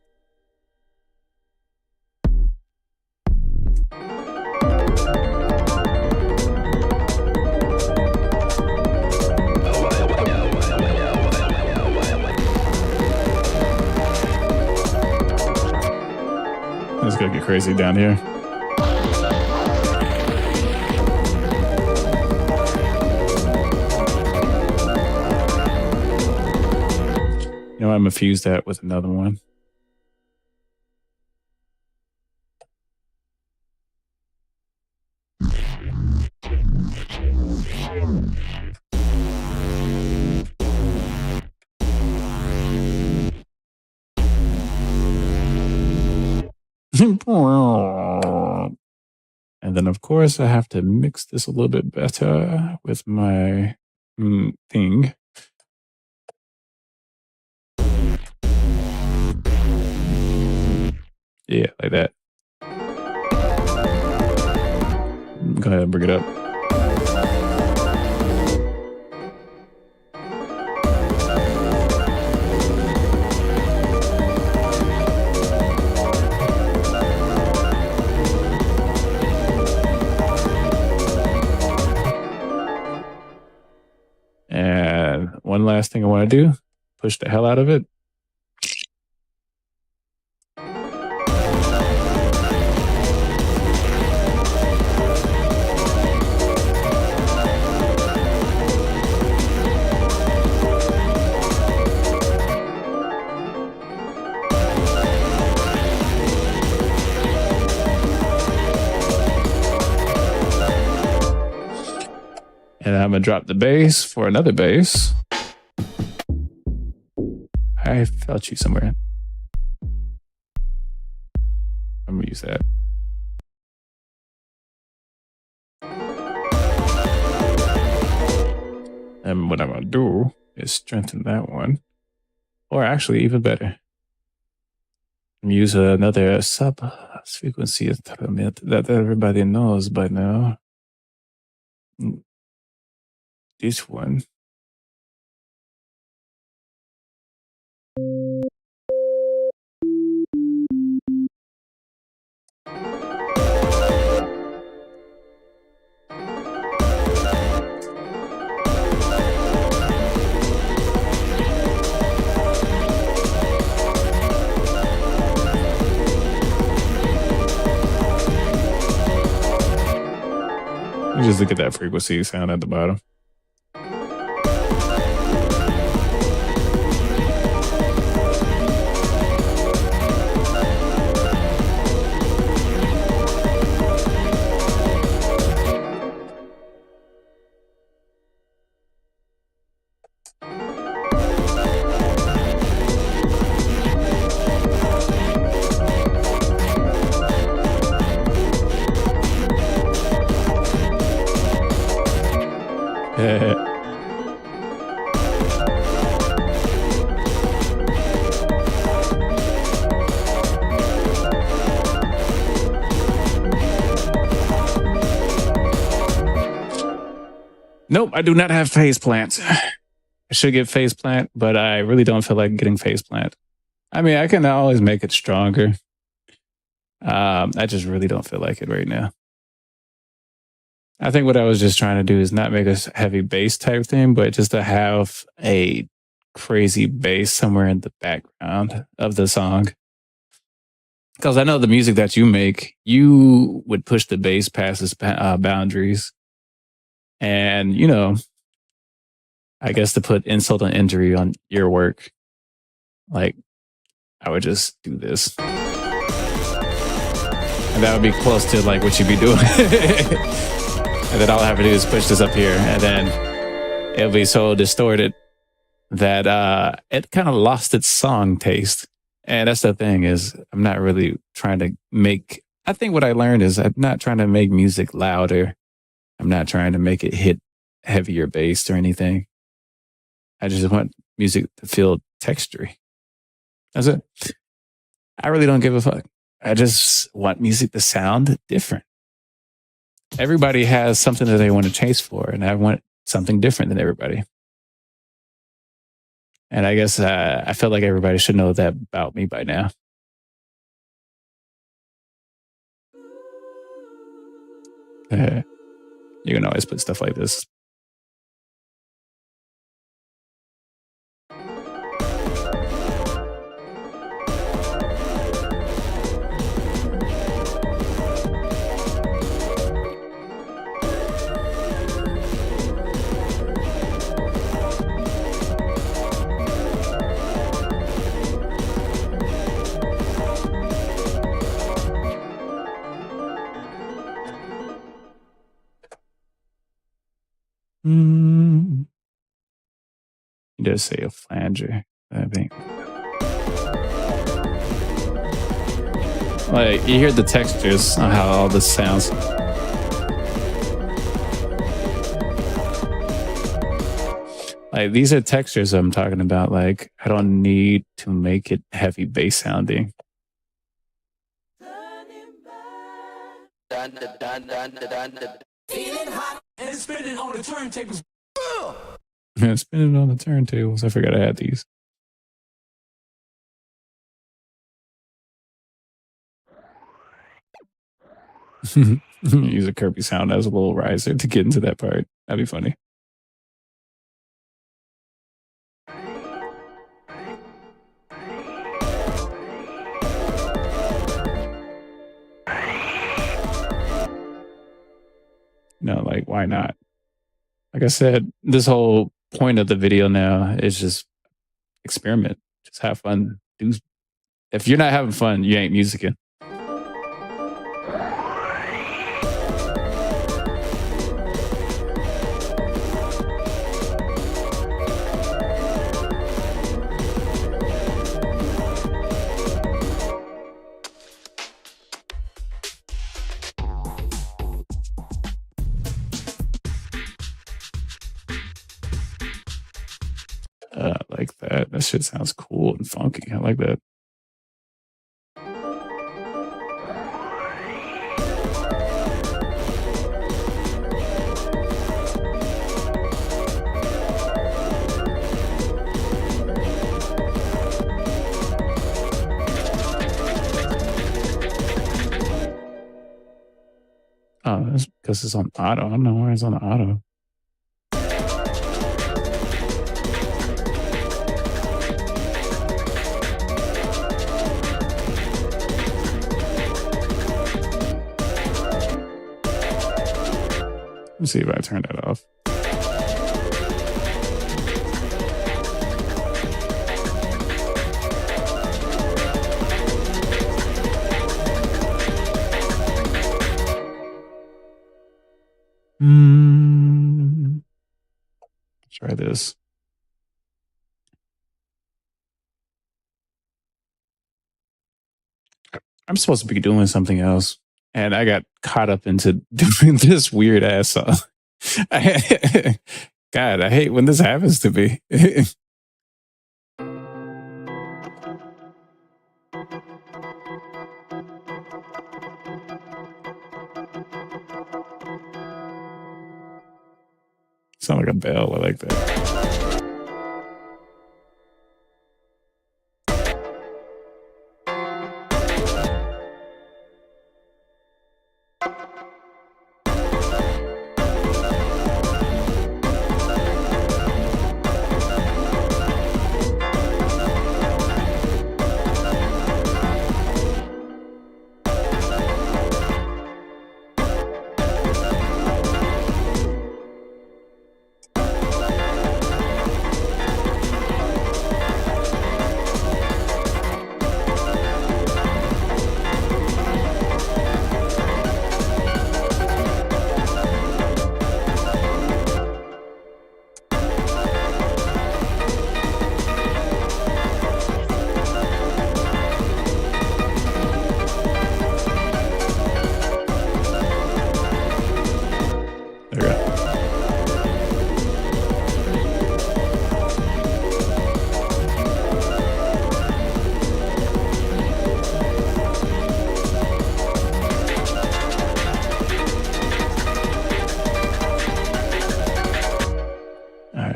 It's gonna get crazy down here. You know, I'm gonna fuse that with another one. And then, of course, I have to mix this a little bit better with my thing. Yeah, like that. Go ahead and bring it up. And one last thing I want to do, push the hell out of it. And I'm going to drop the bass for another bass. I felt you somewhere. I'm going to use that. And what I'm going to do is strengthen that one. Or actually, even better, use another sub-frequency that everybody knows by now. This one. Just look at that frequency sound at the bottom. Nope, I do not have phase plant. I should get phase plant, but I really don't feel like getting phase plant. I mean, I can always make it stronger. I just really don't feel like it right now. I think what I was just trying to do is not make a heavy bass type thing, but just to have a crazy bass somewhere in the background of the song. Because I know the music that you make, you would push the bass past its boundaries. And, you know, I guess to put insult and injury on your work, like, I would just do this. And that would be close to like what you'd be doing. And then all I have to do is push this up here, and then it'll be so distorted that it kind of lost its song taste. And that's the thing, is I'm not really trying to make, I think what I learned is I'm not trying to make music louder. I'm not trying to make it hit heavier bass or anything. I just want music to feel textury. That's it. I really don't give a fuck. I just want music to sound different. Everybody has something that they want to chase for, and I want something different than everybody. And I guess I feel like everybody should know that about me by now. You can always put stuff like this. He does say a flanger, I think. Like, you hear the textures on how all this sounds. Like, these are textures I'm talking about. Like, I don't need to make it heavy bass sounding. Feeling hot and spinning on the turntables. Spinning on the turntables. I forgot I had these. Use a Kirby sound as a little riser to get into that part. That'd be funny. No, like, why not? Like I said, this whole point of the video now is just experiment. Just have fun. If you're not having fun, you ain't musicking. Like that. That shit sounds cool and funky. I like that. Oh, that's because it's on auto. I don't know why it's on auto. Let's see if I turn that off. Try this. I'm supposed to be doing something else, and I got caught up into doing this weird ass song. God, I hate when this happens to me. Sound like a bell. I like that.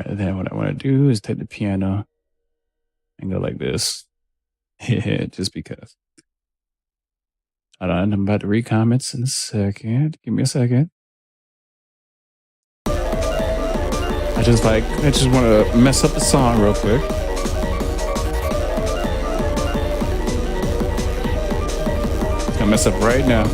Then what I want to do is take the piano and go like this. Yeah, just because. Hold on, I'm about to read comments in a second. Give me a second. I just want to mess up the song real quick. It's gonna mess up right now.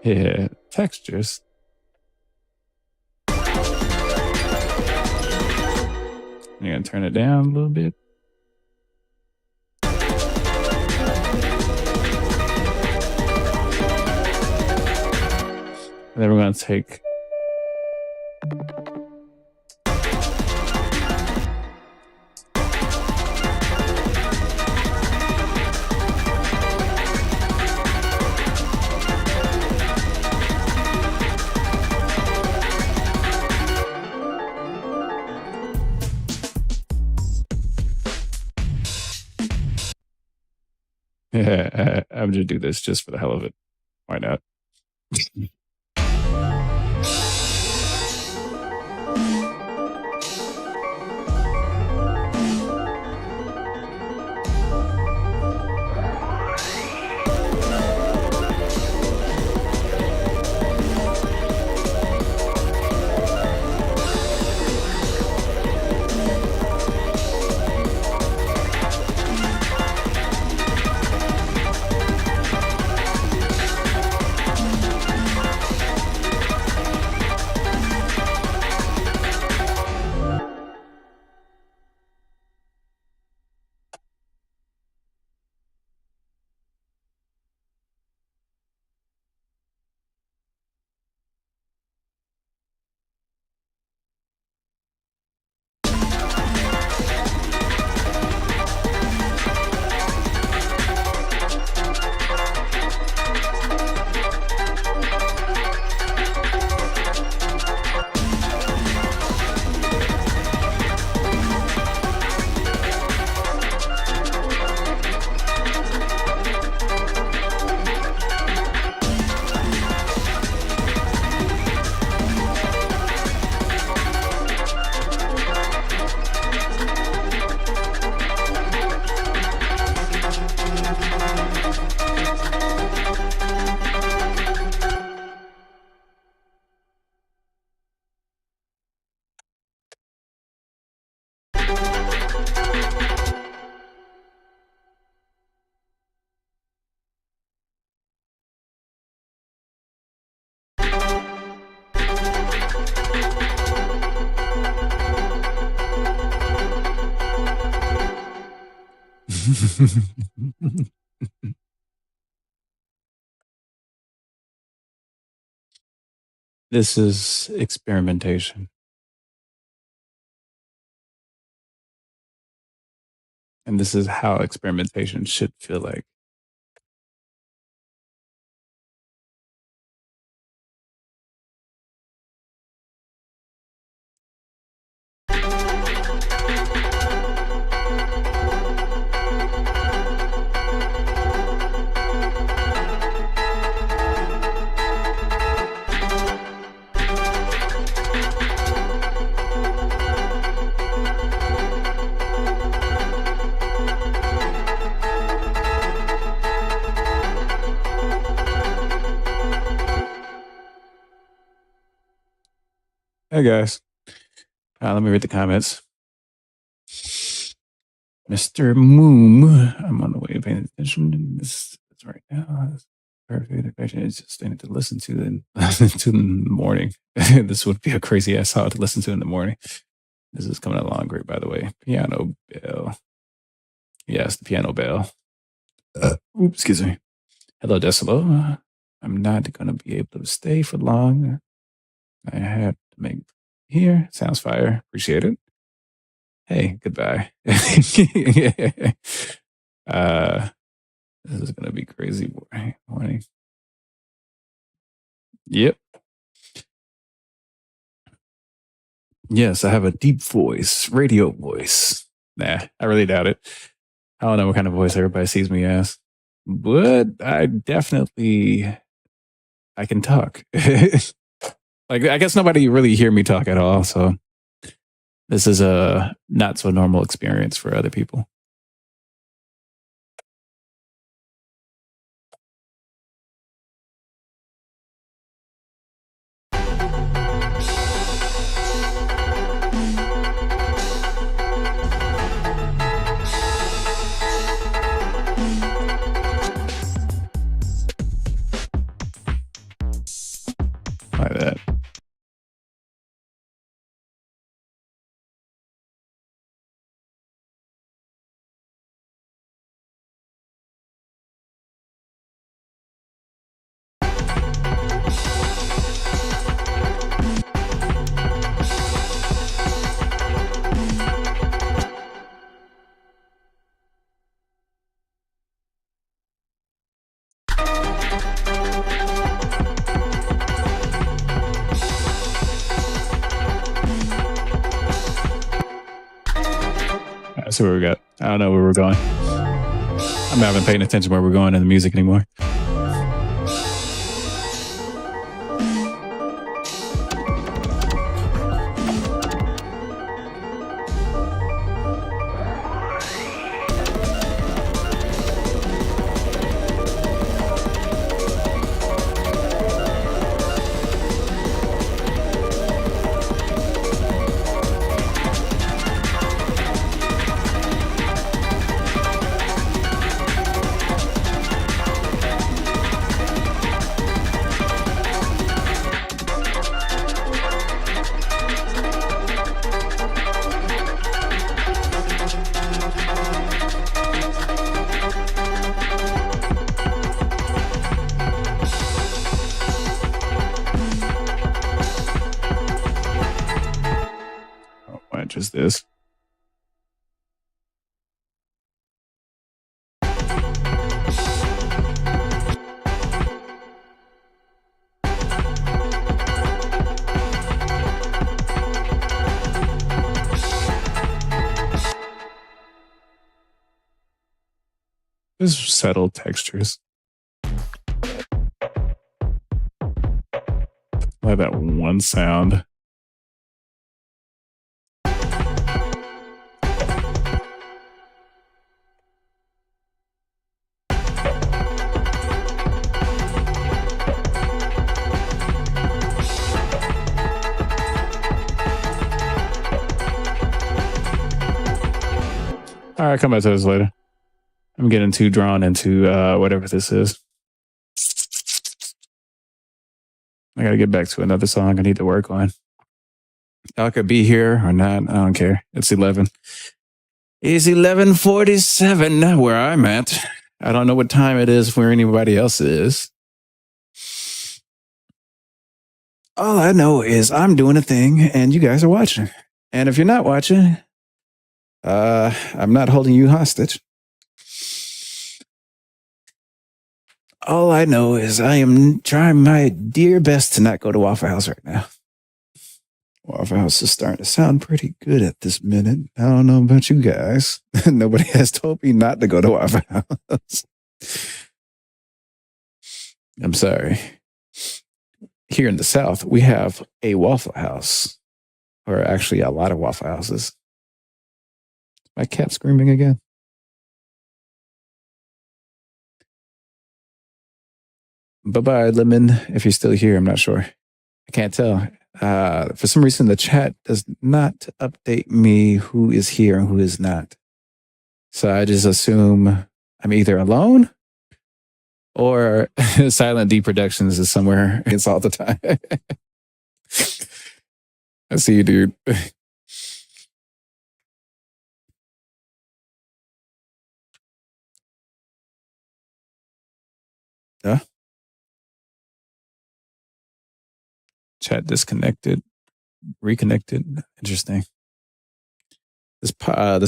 Yeah, textures. I'm gonna turn it down a little bit. And then we're gonna take I'm gonna do this just for the hell of it. Why not? This is experimentation. And this is how experimentation should feel like. Hey guys, let me read the comments. Mr. Moom, I'm on the way of paying attention. This right now. Perfect question is just thing to listen to in the morning. This would be a crazy ass song to listen to in the morning. This is coming along great, by the way. Piano Bell. Yes, the Piano Bell. Oops, excuse me. Hello, Decibel. I'm not going to be able to stay for long. I have to make here. Sounds fire. Appreciate it. Hey, goodbye. This is going to be crazy morning. Yep. Yes, I have a deep voice, radio voice. Nah, I really doubt it. I don't know what kind of voice everybody sees me as, but I can talk. Like, I guess nobody really hear me talk at all, so this is a not so normal experience for other people. Like that. Let's see where we got. I don't know where we're going. I'm not even paying attention where we're going in the music anymore. Just this. Just subtle textures. Like that one sound. All right, come back to this later. I'm getting too drawn into whatever this is. I got to get back to another song I need to work on. I could be here or not. I don't care. It's 11. It's 11:47 where I'm at. I don't know what time it is where anybody else is. All I know is I'm doing a thing and you guys are watching. And if you're not watching, I'm not holding you hostage. All I know is I am trying my dear best to not go to Waffle House right now. Waffle House is starting to sound pretty good at this minute. I don't know about you guys. Nobody has told me not to go to Waffle House. I'm sorry. Here in the South, we have a Waffle House, or actually a lot of Waffle Houses. My cat screaming again. Bye-bye, Lemon, if you're still here. I'm not sure. I can't tell. For some reason, the chat does not update me who is here and who is not. So I just assume I'm either alone or Silent D Productions is somewhere. It's all the time. I see you, dude. Huh? Chat disconnected, reconnected. Interesting. This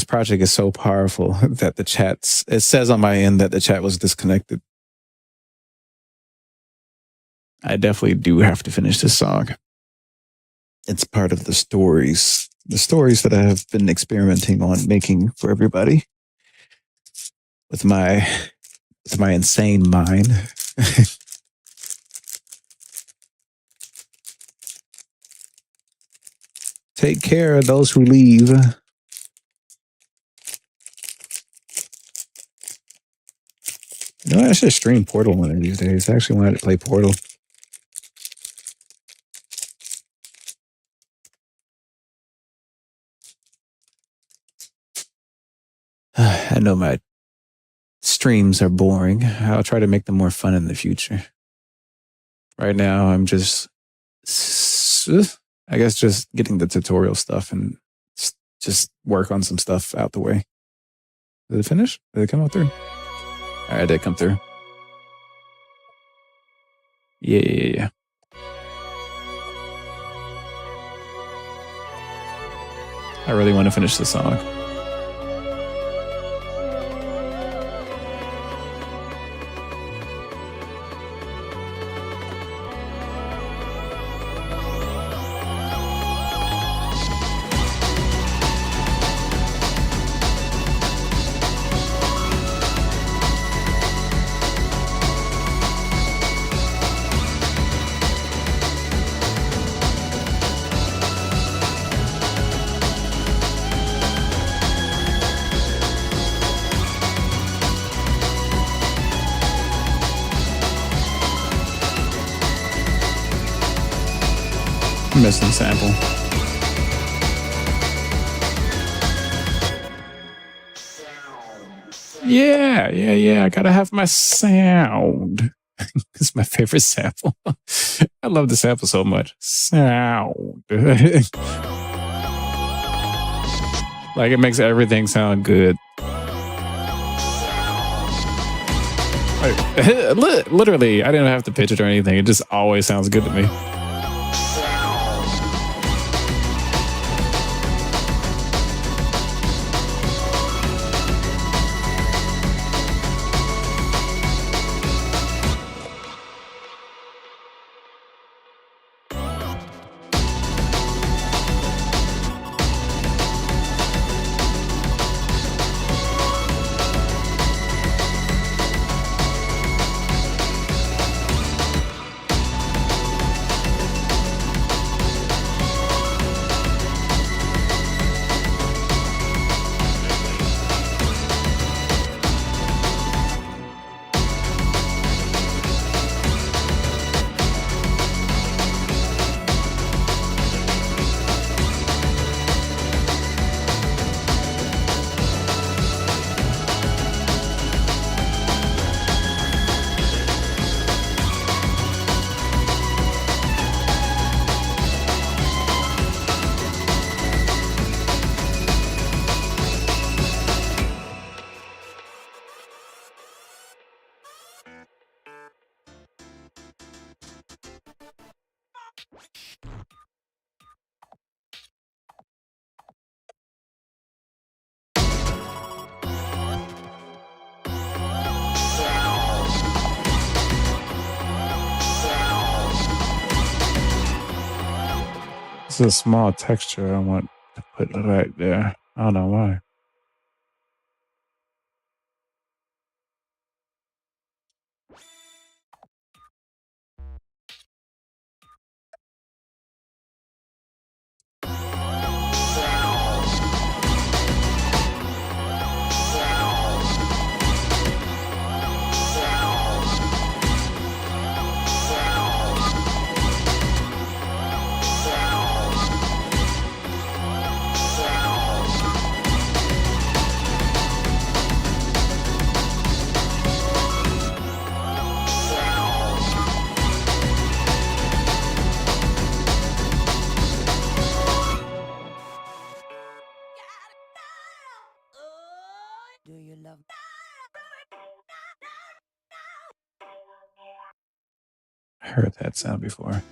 project is so powerful that it says on my end that the chat was disconnected. I definitely do have to finish this song. It's part of the stories that I have been experimenting on making for everybody. with my insane mind. Take care of those who leave. You know, I should stream Portal one of these days. I actually wanted to play Portal. I know my streams are boring. I'll try to make them more fun in the future. Right now, I'm just, I guess, just getting the tutorial stuff and just work on some stuff out the way. Did it finish? Did it come out through? All right, it did come through. Yeah. I really want to finish the song. Missing sample. Yeah. I gotta have my sound. It's my favorite sample. I love the sample so much. Sound. Like, it makes everything sound good. Like, literally, I didn't have to pitch it or anything. It just always sounds good to me. This is a small texture I want to put right there. I don't know why. Do you love? I heard that sound before.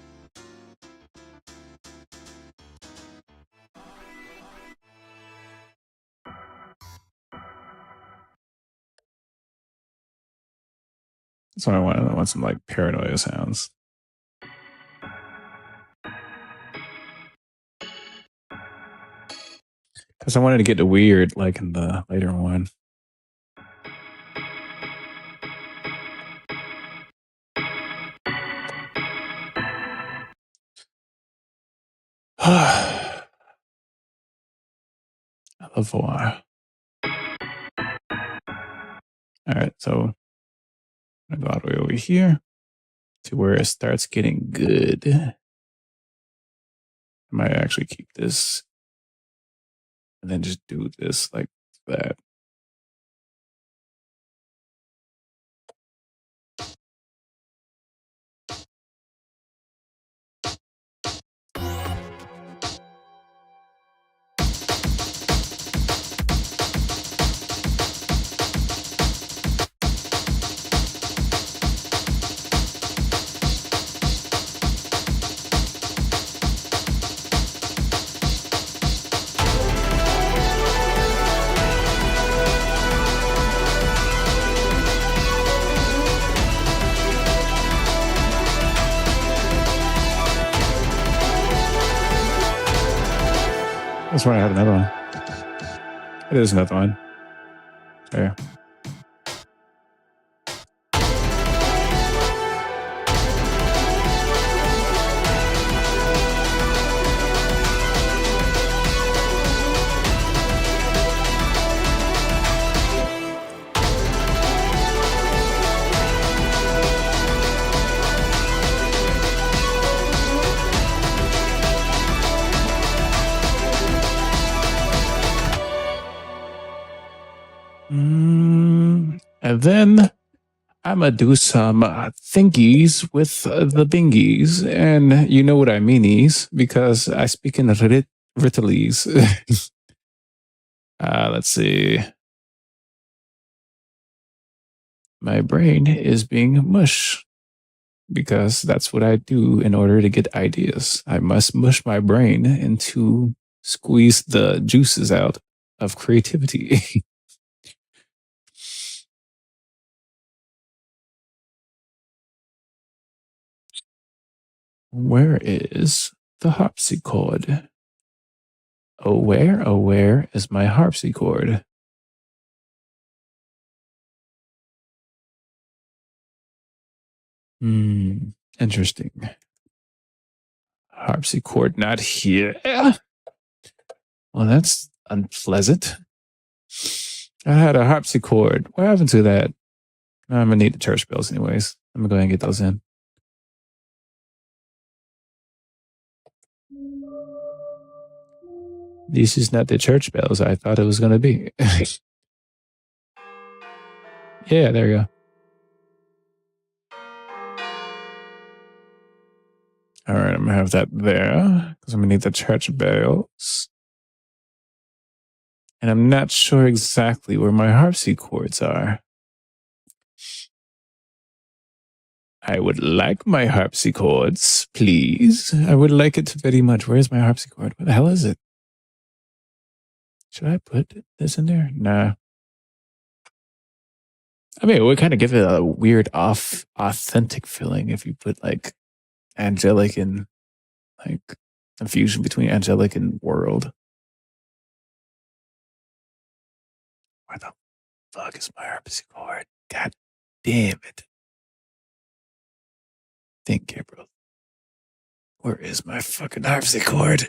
That's what I want. I want some like paranoia sounds. Because I wanted to get the weird like in the later one. Lavoir. All right, so I'm gonna go all the way over here to where it starts getting good. I might actually keep this and then just do this like that. That's why I had another one. It is another one. There. And then I'm gonna do some thingies with the bingies, and you know what I meanies because I speak in Ritalese. Let's see. My brain is being mush because that's what I do in order to get ideas. I must mush my brain and to squeeze the juices out of creativity. Where is the harpsichord? Oh, where is my harpsichord? Interesting. Harpsichord not here. Well, that's unpleasant. I had a harpsichord. What happened to that? I'm gonna need the church bells anyways. I'm gonna go ahead and get those in. This is not the church bells I thought it was gonna be. Yeah, there you go. All right, I'm gonna have that there because I'm gonna need the church bells. And I'm not sure exactly where my harpsichords are. I would like my harpsichords, please. I would like it very much. Where's my harpsichord? What the hell is it? Should I put this in there? Nah. I mean, it would kind of give it a weird authentic feeling if you put like angelic and like confusion between angelic and world. Where the fuck is my harpsichord? God damn it. Think, Gabriel. Where is my fucking harpsichord?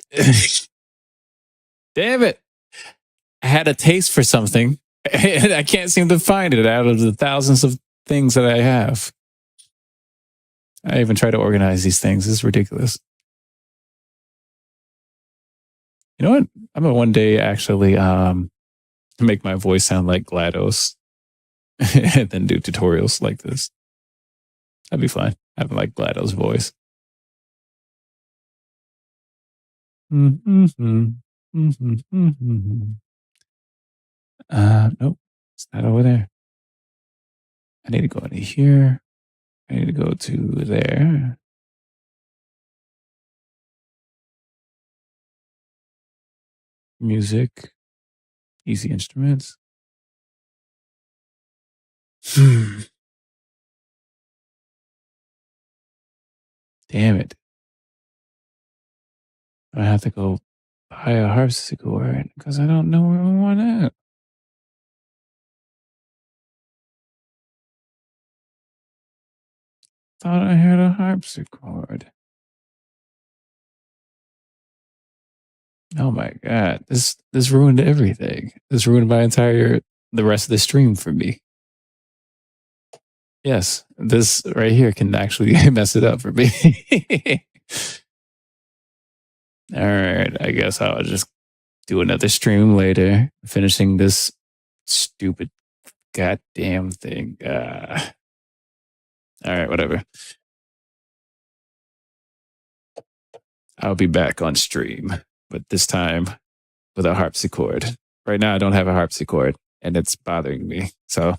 Damn it. I had a taste for something and I can't seem to find it out of the thousands of things that I have. I even try to organize these things. It's ridiculous. You know what? I'm gonna one day actually make my voice sound like GLaDOS and then do tutorials like this. That'd be fine. Having like GLaDOS voice. Nope, it's not over there. I need to go into here. I need to go to there. Music, easy instruments. Damn it. I have to go buy a harpsichord because I don't know where I want it. Thought I had a harpsichord. Oh my god, this ruined everything. This ruined the rest of the stream for me. Yes, this right here can actually mess it up for me. All right, I guess I'll just do another stream later, finishing this stupid goddamn thing. All right, whatever. I'll be back on stream, but this time with a harpsichord. Right now, I don't have a harpsichord, and it's bothering me. So